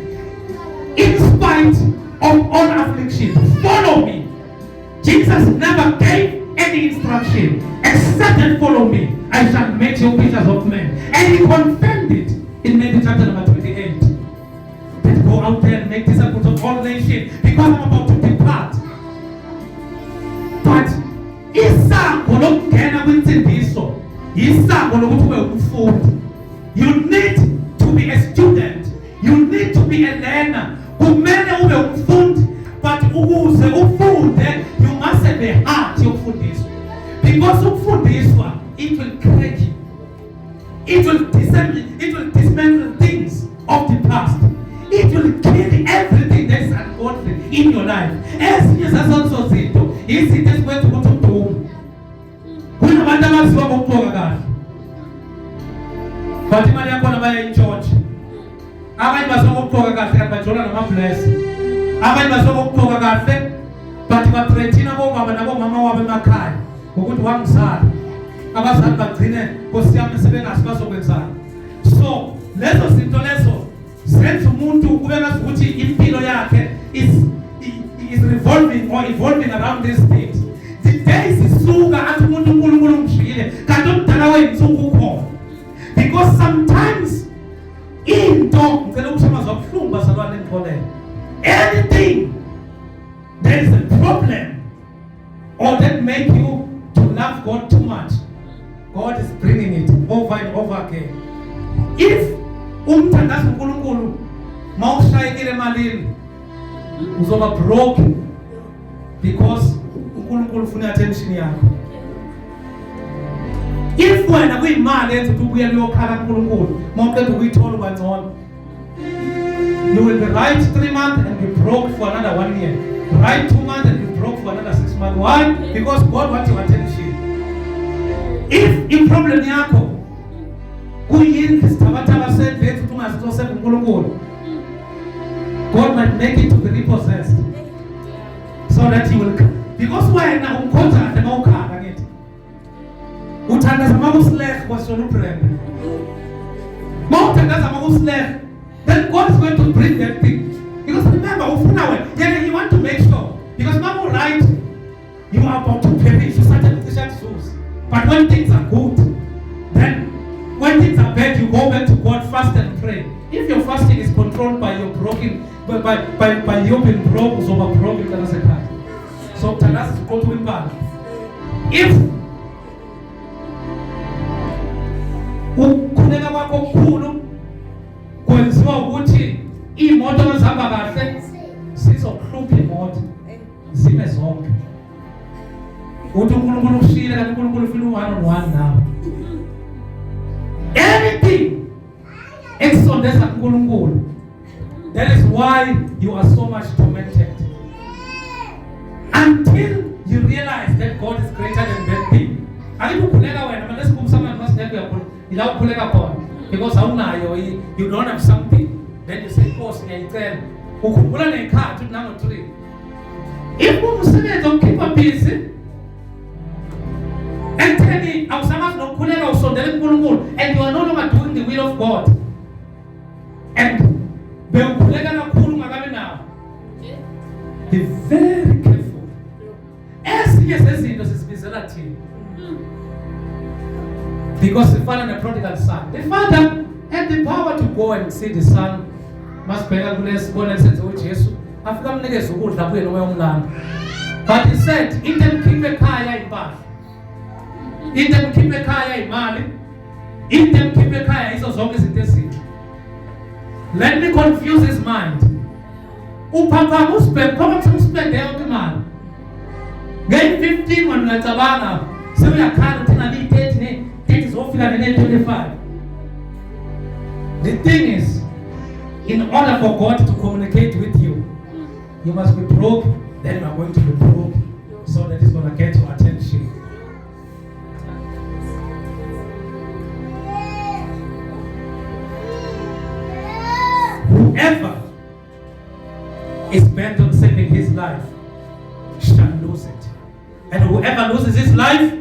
In spite of all affliction, follow me. Jesus never gave any instruction except that follow me, I shall make you fishers of men. And he confirmed it in Matthew chapter number 28. Let's go out there and make disciples of all nations, because I'm about to depart. But isango lokungena kwinsindiso isango lokuthi ube umfundi. You need to be a student, you need to be a learner. Kumele ube umfundi, but ukuze ufunde you must have a heart yokufundiswa. Because ukufundiswa, it will crack you, it will dismantle things of the past, it will kill everything that is ungodly in your life. Ezinye zazo zinto izinto ezikwenza ukuthi udume. Kunabantu abaziwa ngokugqoka kahle, but imali yakhona bayayintshontsha. Abanye baziwa ngokugqoka kahle kanti bajola nama-bless. Abanye baziwa ngokugqoka kahle but bathreathina bobaba nabomama wabo emakhaya ngokuthi wangizala. Abazali bagcine Nkosi yami sebengazi bazokwenzani. So lezo zinto lezo zenza umuntu kube ngathi ukuthi impilo yakhe is revolving or evolving around these things. The days isuka athi umuntu uNkulunkulu umshiyile kanti omdala wethu ukukhona. Because sometimes into ngicela ukushamaza kabuhlungu bazalwane ngixolele. Anything there is a problem or that make you to love God too much, God is bringing it over and over again. If umthandaza uNkulunkulu mawushayekile emalini uzoba broke because uNkulunkulu ufuna attention yakho. If wena kuyimali ethi ubuye liyokhala kuNkulunkulu mawuqeda ukuyithola kangcono, you will be right 3 months and be broke for another 1 year. Right 2 months and be broke for another 6 months. Why? Because God wants your attention. If in problem yakho kuyini isithabatha sethu tungazihlose kuNkulunkulu, God might make it to be repossessed so that he will come. Because wena umkhonza mawukhala ngithi uthandaza makusilehe kwasona ubrand. Mawuthandaza makusilehe, then God is going to bring that thing. Because remember, you want to make sure. Because Bible right, you are about to perish. You started with the souls. But when things are good, then when things are bad, you go back to God, fast and pray. If your fasting is controlled by your broken, by your being broke, so broken, so tell us to go to him back. If ukhuleka kwakho imoto ezihamba kahle sizokhupha imoto zime zonke. Uthi uNkulunkulu ushile kanti uNkulunkulu ufuna u-1-on-1 nawe. Anything ekusondeza kuNkulunkulu. That is why you are so much tormented. Until you realize that God is greater than that thing. Ayikukhuleka wena manje sikumsama masidelwe yakho. Ila ukukhuleka khona because awunayo you don't have something. Then you say Nkosi ngiyayicela. Ukhumbula nekhathi uthi nango 3. If umsebenzi okhipha busy and then awusamazi nokukhuleka usondele kuNkulunkulu and you are no longer doing the will of God. And bewukhuleka kakhulu ngakabe nawo. Be very careful. Ezinye zezinto sisibizela thina. Because the father and the prodigal son. The father had the power to go and see the son. Masibheka kulesibona senze uJesu afika amnikeza ukudla kuye noma yomlando. But he said, into mkhiphe ekhaya impahla. Into mkhiphe ekhaya imali. Into mkhiphe ekhaya izo zonke izinto ezinhle. Let me confuse his mind. Upapa uspende yonke imali. Nge 15 wena ngicabanga sewuyakhala uthi ngani 30 zofika ne 25. The thing is, in order for God to communicate with you, you must be broke, then you are going to be broke, so that He's going to get your attention. Whoever is bent on saving his life shall lose it. And whoever loses his life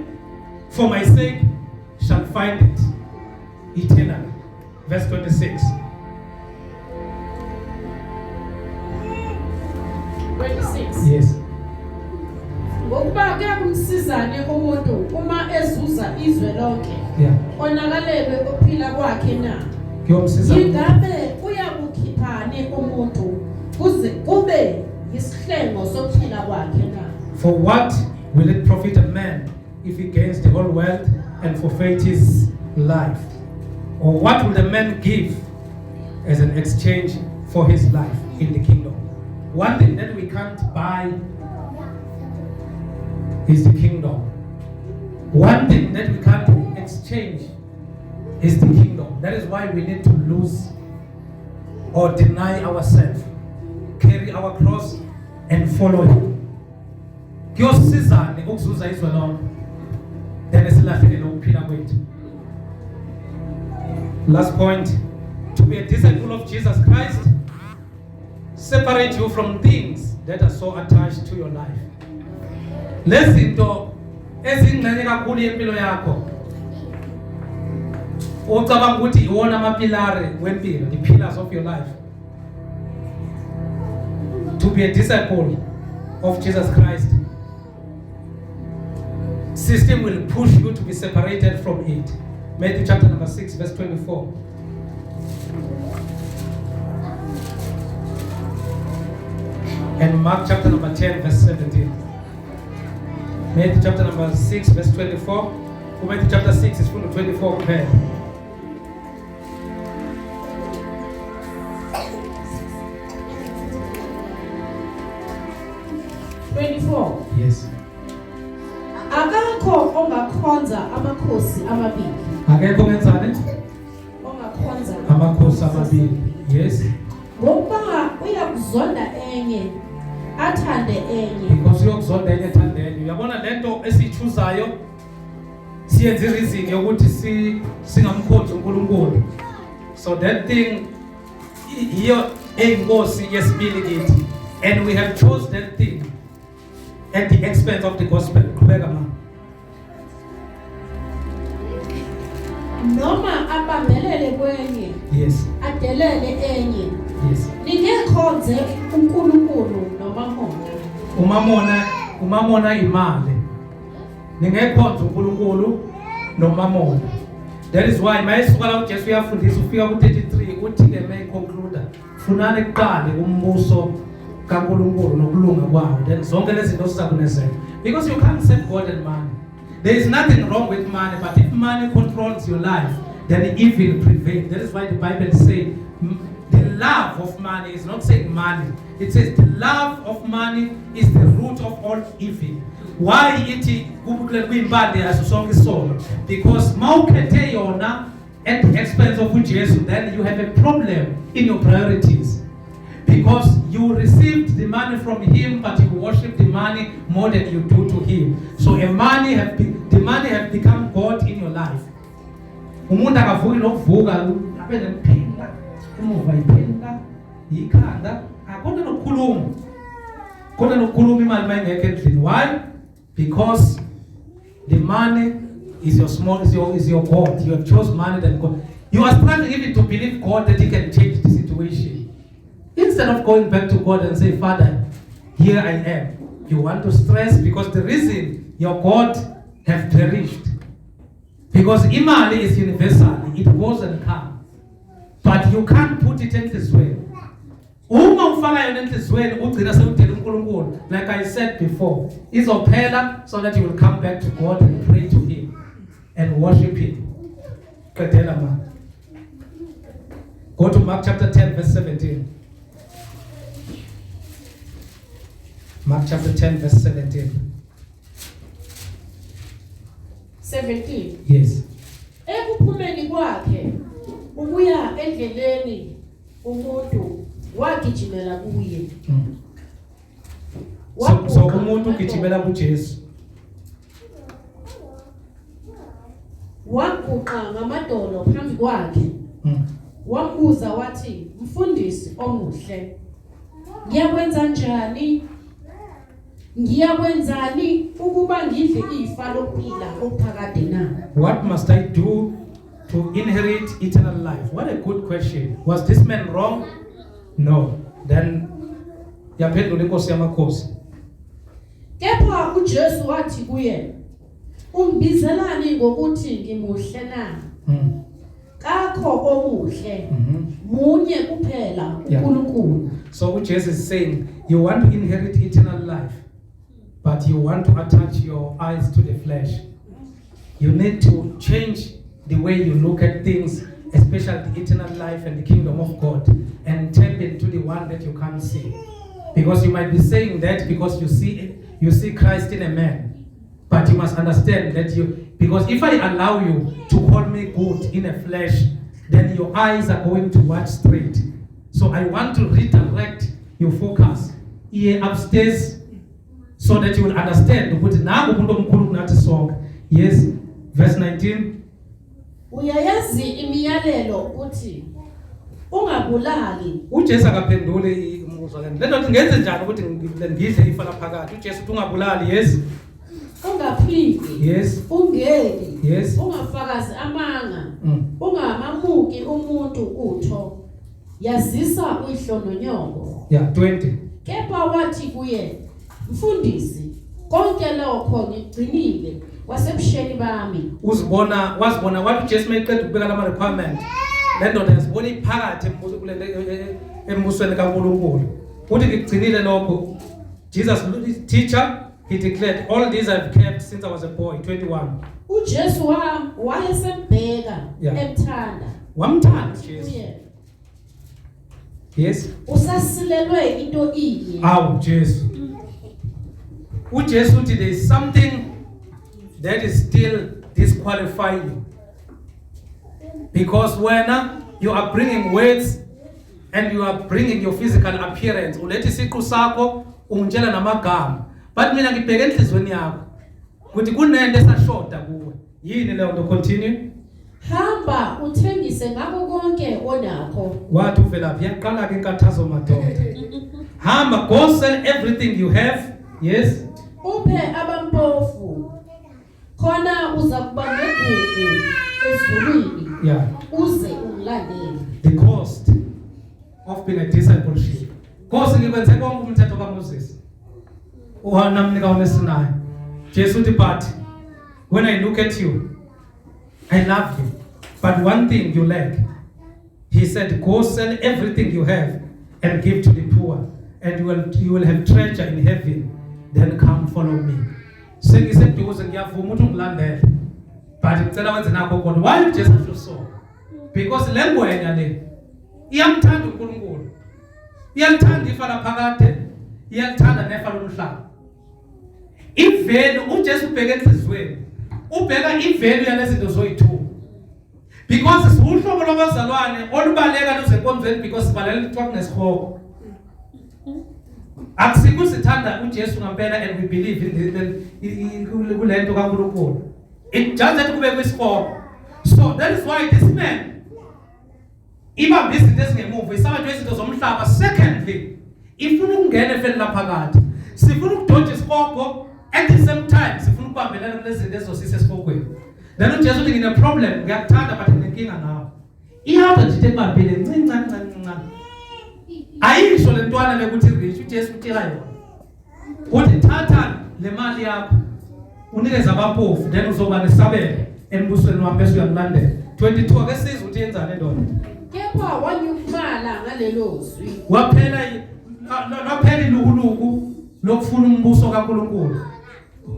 for my sake shall find it eternally. Verse 26. 26. Yes. Ngokuba kuyakumsizane umuntu uma ezuza izwe lonke. Yeah. Onakalelwe ukuphila kwakhe na. Kuyomsiza. Ingabe uyakukhiphani umuntu kuze kube yisihlengo sokuphila kwakhe na. For what will it profit a man if he gains the whole world and forfeits his life? Or what will the man give as an exchange for his life in the kingdom? One thing that we can't buy is the kingdom. One thing that we can't exchange is the kingdom. That is why we need to lose or deny ourselves, carry our cross and follow Him. Kuyosizane ukuzuza izwe lonke then esilahlekele ukuphila kwethu. Last point, to be a disciple of Jesus Christ separate you from things that are so attached to your life. Lezinto ezingcane kakhulu yempilo yakho ucabanga ukuthi iwona amapilari wempilo, the pillars of your life. To be a disciple of Jesus Christ, system will push you to be separated from it. Matthew chapter number 6 verse 24. And Mark chapter number 10 verse 17. Matthew chapter number 6 verse 24. Matthew chapter 6 is full of 24 compared. Yes. Akakho ongakhonza amakhosi amabili. Akekho ngenzane? Ongakhonza Amakhosi amabili. Yes. Ngokuba uyakuzonda enye athande enye. Because uyokuzonda enye athande enye. Uyabona lento esichuzayo siyenze reason yokuthi singamkhonzi uNkulunkulu. So that thing iyo enkosi yesibili kithi, and we have chose that thing at the expense of the gospel. Qhubeka ma. Noma abambelele kwenye. Yes. Adelele enye. Yes. Ningekhonze uNkulunkulu nomamona. Umamona imali. Ningekhonza uNkulunkulu nomamona. That is why mayisuka la uJesu uyafundisa ufika ku33 uthi ke may conclude funani kuqale umbuso kaNkulunkulu nokulunga kwawo, then zonke lezi zinto sizakunezela. Because you can't save God and money. There is nothing wrong with money, but if money controls your life, then evil prevails. That is why the Bible says the love of money is not saying money. It says the love of money is the root of all evil. Why iti kuyimbali yaso sonke isono? Because mawukhethe yona at the expense of uJesu, then you have a problem in your priorities. Because you received the money from him, but you worship the money more than you do to him. So the money have become God in your life. Umuntu akavuki nokuvuka abe nemphinda emuva iphinda ikhanda akonke nokukhuluma imali mayingekho endlini. Why? Because the money is your God. You have chosen money than God. You are struggling even to believe God that he can change the situation. Instead of going back to God and say, Father, here I am. You want to stress because the reason your God have perished. Because imali is universal. It goes and comes. But you can't put it in this way. Like I said before, izophela so that you will come back to God and pray to him and worship him. Go to Mark chapter 10 verse 17. Mark chapter 10 verse 17. 17. Yes. Ekuphumeni kwakhe ukuya endleleni umuntu wagijimela kuye. So umuntu ugijimela kuJesu. Waguqa ngamadolo phambi kwakhe. Wambuza wathi, "Mfundisi omuhle, ngiyakwenzani ukuba ngidle ifa lokuphila okuphakade na?" What must I do to inherit eternal life? What a good question. Was this man wrong? No. Then yaphendula inkosi yamakhosi. Kepha uJesu wathi kuye, "Umbizelani ngokuthi ngimuhle na? Kakho omuhle. Munye kuphela uNkulunkulu." So Jesus is saying, you want to inherit eternal life, but you want to attach your eyes to the flesh. You need to change the way you look at things, especially the eternal life and the kingdom of God, and tap into the one that you can't see. Because you might be saying that because you see Christ in a man, but you must understand that because if I allow you to call me good in a flesh, then your eyes are going to watch straight. So I want to redirect your focus here upstairs so that you will understand. Yes, verse 19. Uyayazi imiyalelo ukuthi ungabulali. uJesu akaphendule umbuzo le nto ngenze njani ukuthi ngidle ifa laphakathi. uJesu uthi ungabulali. Yes. Ungaphiki. Yes. Ungeli. Yes. Ungafakazi amanga. Ungamamuki umuntu utho. Yazisa uyihlononyoko. Yeah, 20. Kepha wathi kuye, "Mfundisi, konke lokho ngigcinile kwasebusheni bami." Wazibona wathi uJesu mayeqeda ukubeka lama requirement. Le ndoda yazibona iphakathi embusweni kaNkulunkulu. Uthi ngigcinile lokho. Jesus, teacher, he declared, all these I've kept since I was a boy. 21. uJesu wayesembheka emthanda. Wamthanda uJesu. Yes. Usasilelwe into inye. Jesu. uJesu uthi there is something that is still disqualifying you. Because when you are bringing words and you are bringing your physical appearance, ulethi isiqu sakho ungitshela namagama, but mina ngibheke enhlizweni yakho ukuthi kunento esashota kuwe. Yini leyo nto? Continue. Hamba uthengise ngakho konke onakho. Wathi uvelaphi? Yaqala ke inkathazo madoda. Hamba, go sell everything you have. Yes. Uphe abampofu. Khona uza kuba negugu ezulwini. Yeah. Uze ungilandele. The cost of being a discipleship. Kosi ngikwenze konke umthetho kaMoses. Uhana mnika wesinayo. Jesu uthi, but when I look at you, I love you, but one thing you lack. He said, go sell everything you have and give to the poor, and you will have treasure in heaven. Then come follow me. Sengiseduze ngiyavuma ukuthi ungilandele, but ngicela wenze nakho kodwa. Why you just feel so? Because lengwenya le iyamthanda uNkulunkulu, iyalithanda ifa laphakade, iyalithanda nefa lomhlaba. Ivelu uJesu ubheka enhlizweni, ubheka ivelu yalezi zinto zoyi-2 because uhlobo lwabazalwane olubaleka luzenkonzweni because sibalela ukuthi kunesihoko. Akusikho sithanda uJesu ngempela and we believe in kule nto kaNkulunkulu. It just that kube kwisihoko. So that is why this man ibambe izinto ezingemuva isabantu izinto zomhlaba. Secondly, ifuna ukungena efeni laphakade, sifuna ukudonja isihoko at the same time sifuna ukubambelana kulezi zinto ezosisa esihokweni. Then uJesu uthi ngine problem ngiyakuthanda but nginenkinga nawe. Ihamba nje ebambile ncincane. Ayisho lentwana lekuthi rich uJesu uthi hayo. Uthi thatha le mali yakho unikeze abaphofu then uzoba nesabelo embusweni wami bese uyamlandela. 22 ake sizwe uthi yenzani ndoda. Kepha wanyukmala ngalelo zwi. Waphela ilukuluku lokufuna umbuso kaNkulunkulu.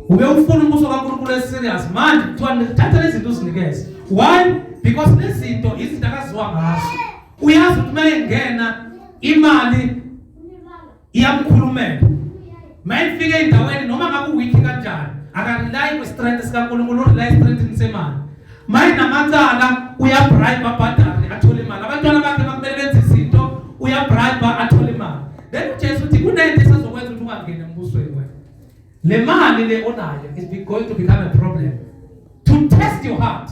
Ube ufuna umbuso kaNkulunkulu eserious manje kuthiwa thatha lezi zinto uzinikeze. Why? Because lezi zinto izinto akaziwa ngazo. Uyazi ukuthi mayengena imali iyamkhulumela. Mayifike endaweni noma ngabe weak kanjani, akalilai ku strength sikaNkulunkulu, urely strength semali. Mayinamatsala uyabribe abhadali athole imali. Abantwana bakhe bakumele benze izinto uyabribe athole imali. Then uJesu uthi kunento esazokwenza ukuthi ungangene embusweni wena. Le mali le onayo is going to become a problem to test your heart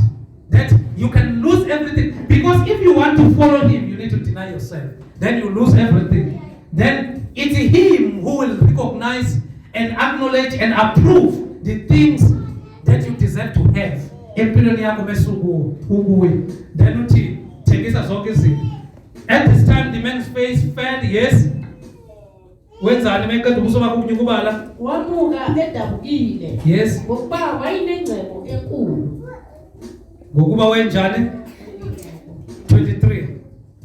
that you can lose everything, because if you want to follow him you need to deny yourself, then you lose everything. Then it's him who will recognize and acknowledge and approve the things that you deserve to have empilweni yakho besuku ukuwe. Then uthi thengisa zonke izinto. At this time the man's face fell. Yes, wenzani meqeda ubuso bakho ukunyukubala? Wamuka edabukile. Yes, Ngokuba wayinengcebo enkulu. ngokuba wenjani? 23.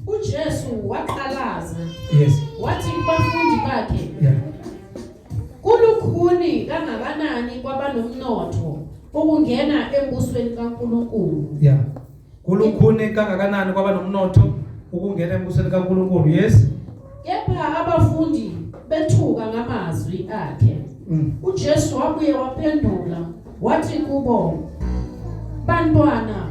uJesu waqalaza. Yes. Wathi kubafundi bakhe, Yeah. kulukhuni kangakanani kwabanomnotho ukungena embusweni kaNkulunkulu. Yeah. Kulukhuni kangakanani kwaba nomnotho ukungena embusweni kaNkulunkulu. Yes. Kepha abafundi bethuka ngamazwi akhe. uJesu wabuye waphendula wathi kubo, bantwana,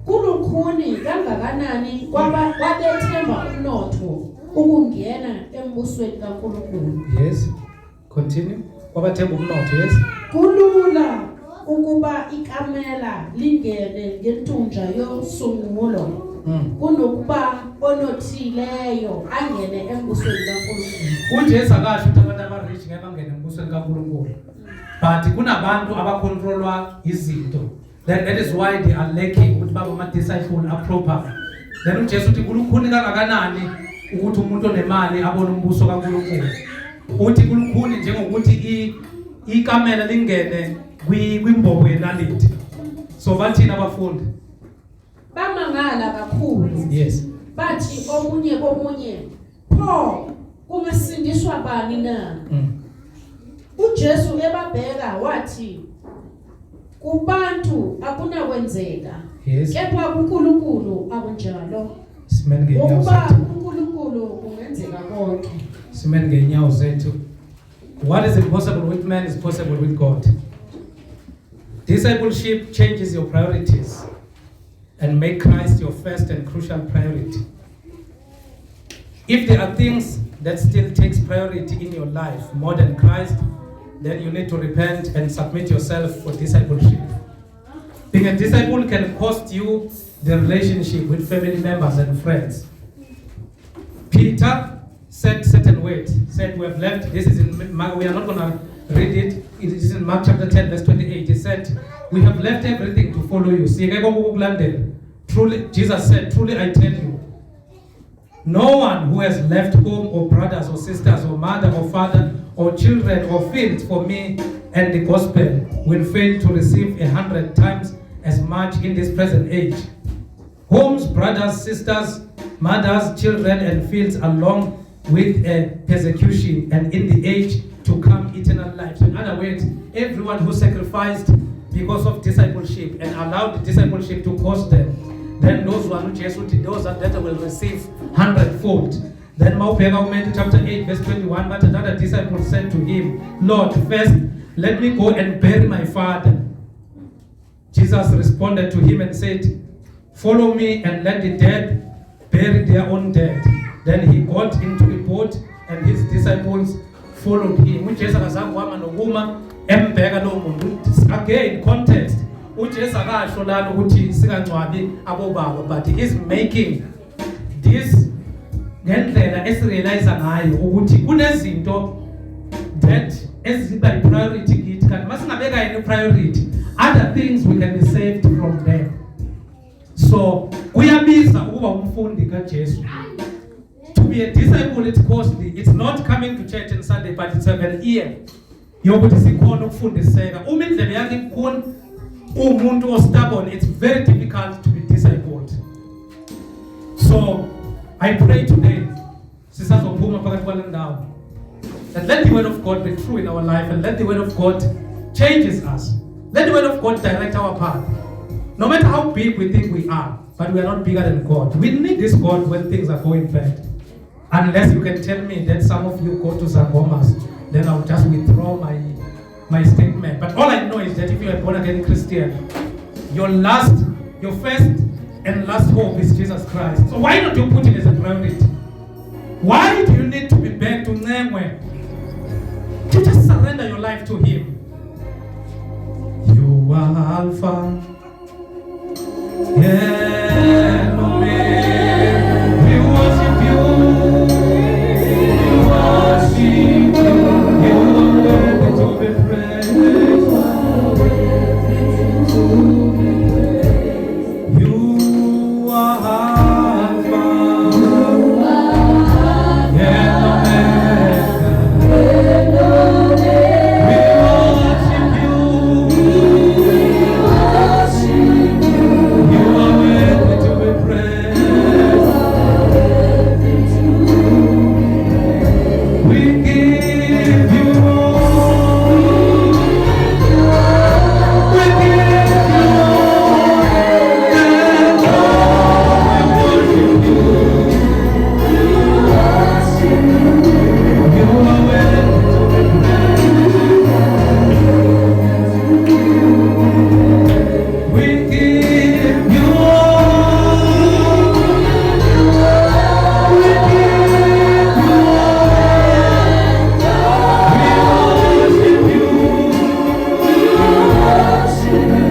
kulukhuni kangakanani kwabethemba umnotho ukungena embusweni kaNkulunkulu. Yes. Continue. Kwabathemba umnotho. Yes. Kulula ukuba ikamela lingene ngentunja yosungulo kunokuba onothileyo angene embusweni kaNkulunkulu. uJesu akasho ukuthi abantu abarich ngeke bangene embusweni kaNkulunkulu, but kunabantu abakontrolwa izinto. That is why they are lacking ukuthi babe ama disciple aproper. Then uJesu uthi kulukhuni kangakanani ukuthi umuntu onemali abone umbuso kaNkulunkulu. Uthi kulukhuni njengokuthi ikamela lingene kwimbobo yenalithi. So bathina abafundi? Bamangala kakhulu. Yes. Bathi omunye komunye, pho kungasindiswa bani na? uJesu ebabheka wathi, kubantu akunakwenzeka. Yes. Kepha kuNkulunkulu akunjalo. Simene ngenyawo Ukuba zethu. kuNkulunkulu kungenzeka konke. Simene ngenyawo zethu. What is impossible with man is possible with God. Discipleship changes your priorities and make Christ your first and crucial priority. If there are things that still takes priority in your life more than Christ, then you need to repent and submit yourself for discipleship. Being a disciple can cost you the relationship with family members and friends. Peter said certain words, said we have left, this is in Mark, we are not going to read it, it is in Mark chapter 10 verse 28, he said, we have left everything to follow you. Truly, Jesus said, truly I tell you, no one who has left home or brothers or sisters or mother or father or children or fields for me and the gospel will fail to receive 100 times as much in this present age. Homes, brothers, sisters, mothers, children and fields along with a persecution and in the age to come eternal life. So in other words, everyone who sacrificed because of discipleship and allowed the discipleship to cost them then those one uJesu uthi those that will receive 100-fold. Then Matthew chapter 8 verse 21, but another disciple said to him, Lord, first let me go and bury my father. Jesus responded to him and said, follow me and let the dead bury their own dead. Then he got into the boat and his disciples followed him. uJesu akazange wama nokuma embheka lo muntu. Again, context. uJesu akasho lana ukuthi singangcwabi abobaba, but he is making this ngendlela esirealize ngayo ukuthi kunezinto that eziba priority kithi, kanti masingabeka yini priority, other things we can be saved from them. So kuyabiza ukuba umfundi kaJesu. To be a disciple, it's costly. It's not coming to church on Sunday, but it's an ear yokuthi sikhona ukufundiseka. Uma indlela yakhe ikhona umuntu o stubborn, it's very difficult to be discipled. So I pray today, sisazophuma phakathi kwale ndawo, that let the word of God be true in our life, and let the word of God changes us. Let the word of God direct our path. No matter how big we think we are, but we are not bigger than God. We need this God when things are going bad. Unless you can tell me that some of you go to Zangomas, then I'll just withdraw my statement. But all I know is that if you are born again Christian, your first and last hope is Jesus Christ. So why not you put it as a priority? Why do you need to be back to Nemwe? To just surrender your life to Him. You are Alpha and Omega. We worship you. We worship you. You are worthy to be praised. You are Alpha and Omega. We worship you. You are worthy to be praised. We give you all. We give you all. And all we worship you. You are worthy to be praised. We give you all. We give you all. We worship you.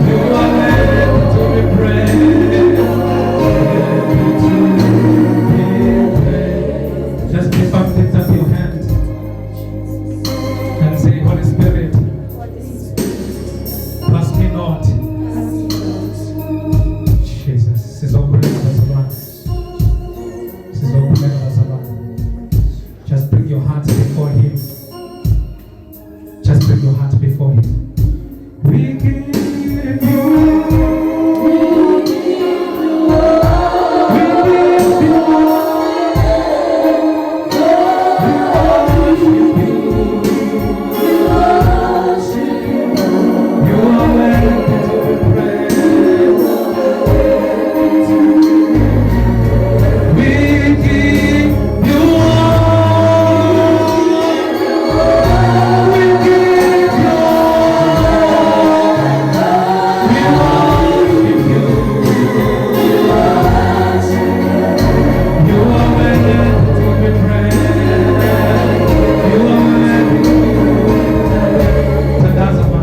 You are worthy to be praised. Just lift up your hands and say, Holy Spirit, pass me not. Jesus, sizokhuleka bazalwane. Sizokhuleka bazalwane. Just bring your heart before Him. Just bring your heart before Him. We give you. We give you. You are worthy to be praised. We give you all. We give you all. We worship you. You are worthy to be praised. You are worthy. Tadazama.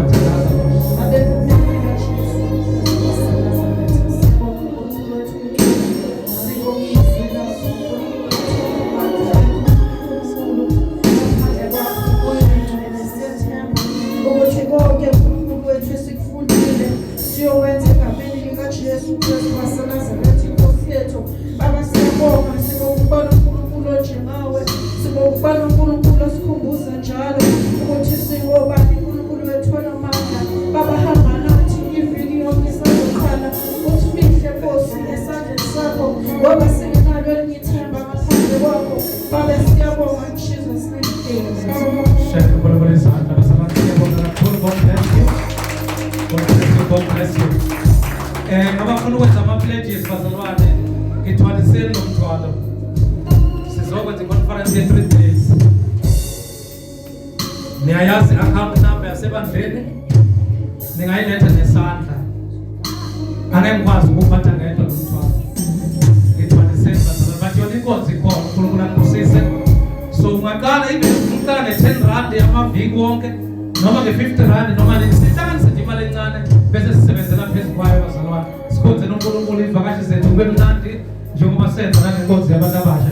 ukuthi konke uNkulunkulu wethu esikufundile siyowenza egameni likaJesu Kristu waseNazaretha inkosi yethu. Baba, siyabonga, sibonga uNkulunkulu onjengawe, sibonga uNkulunkulu osikhumbuza njalo ukuthi singobani uNkulunkulu wethu onamandla. Baba, hamba nathi iviki yonke isazoqala, usifihle Nkosi esandleni sakho, ngoba singenalo elinye ithemba ngaphandle kwakho. Baba, siyabonga in Jesus' name. Share the word with izandla bazalwane. Siyabonga kakhulu. God bless you. God bless you. God bless you. Abafuna ukwenza ama-pledges bazalwane, ngithwaliseni nomthwalo. Sizokwenza i-conference ye-3 days. Niyayazi i-account number yasebandleni, ningayiletha nesandla. Angeke ngikwazi ukuphatha ngedwa nomthwalo. Ngithwaliseni bazalwane, but yona inkonzo ikhona, uNkulunkulu angibusise. So ungaqala uqala ne-10 rand yamaviki wonke, noma nge-50 rand, noma sihlanganise nje imali encane bese sisebenzela phezu kwayo bazalwane. Sikhonze noNkulunkulu, ivakashi zethu kube mnandi njengoba senza nangenkonzo yabantu abasha.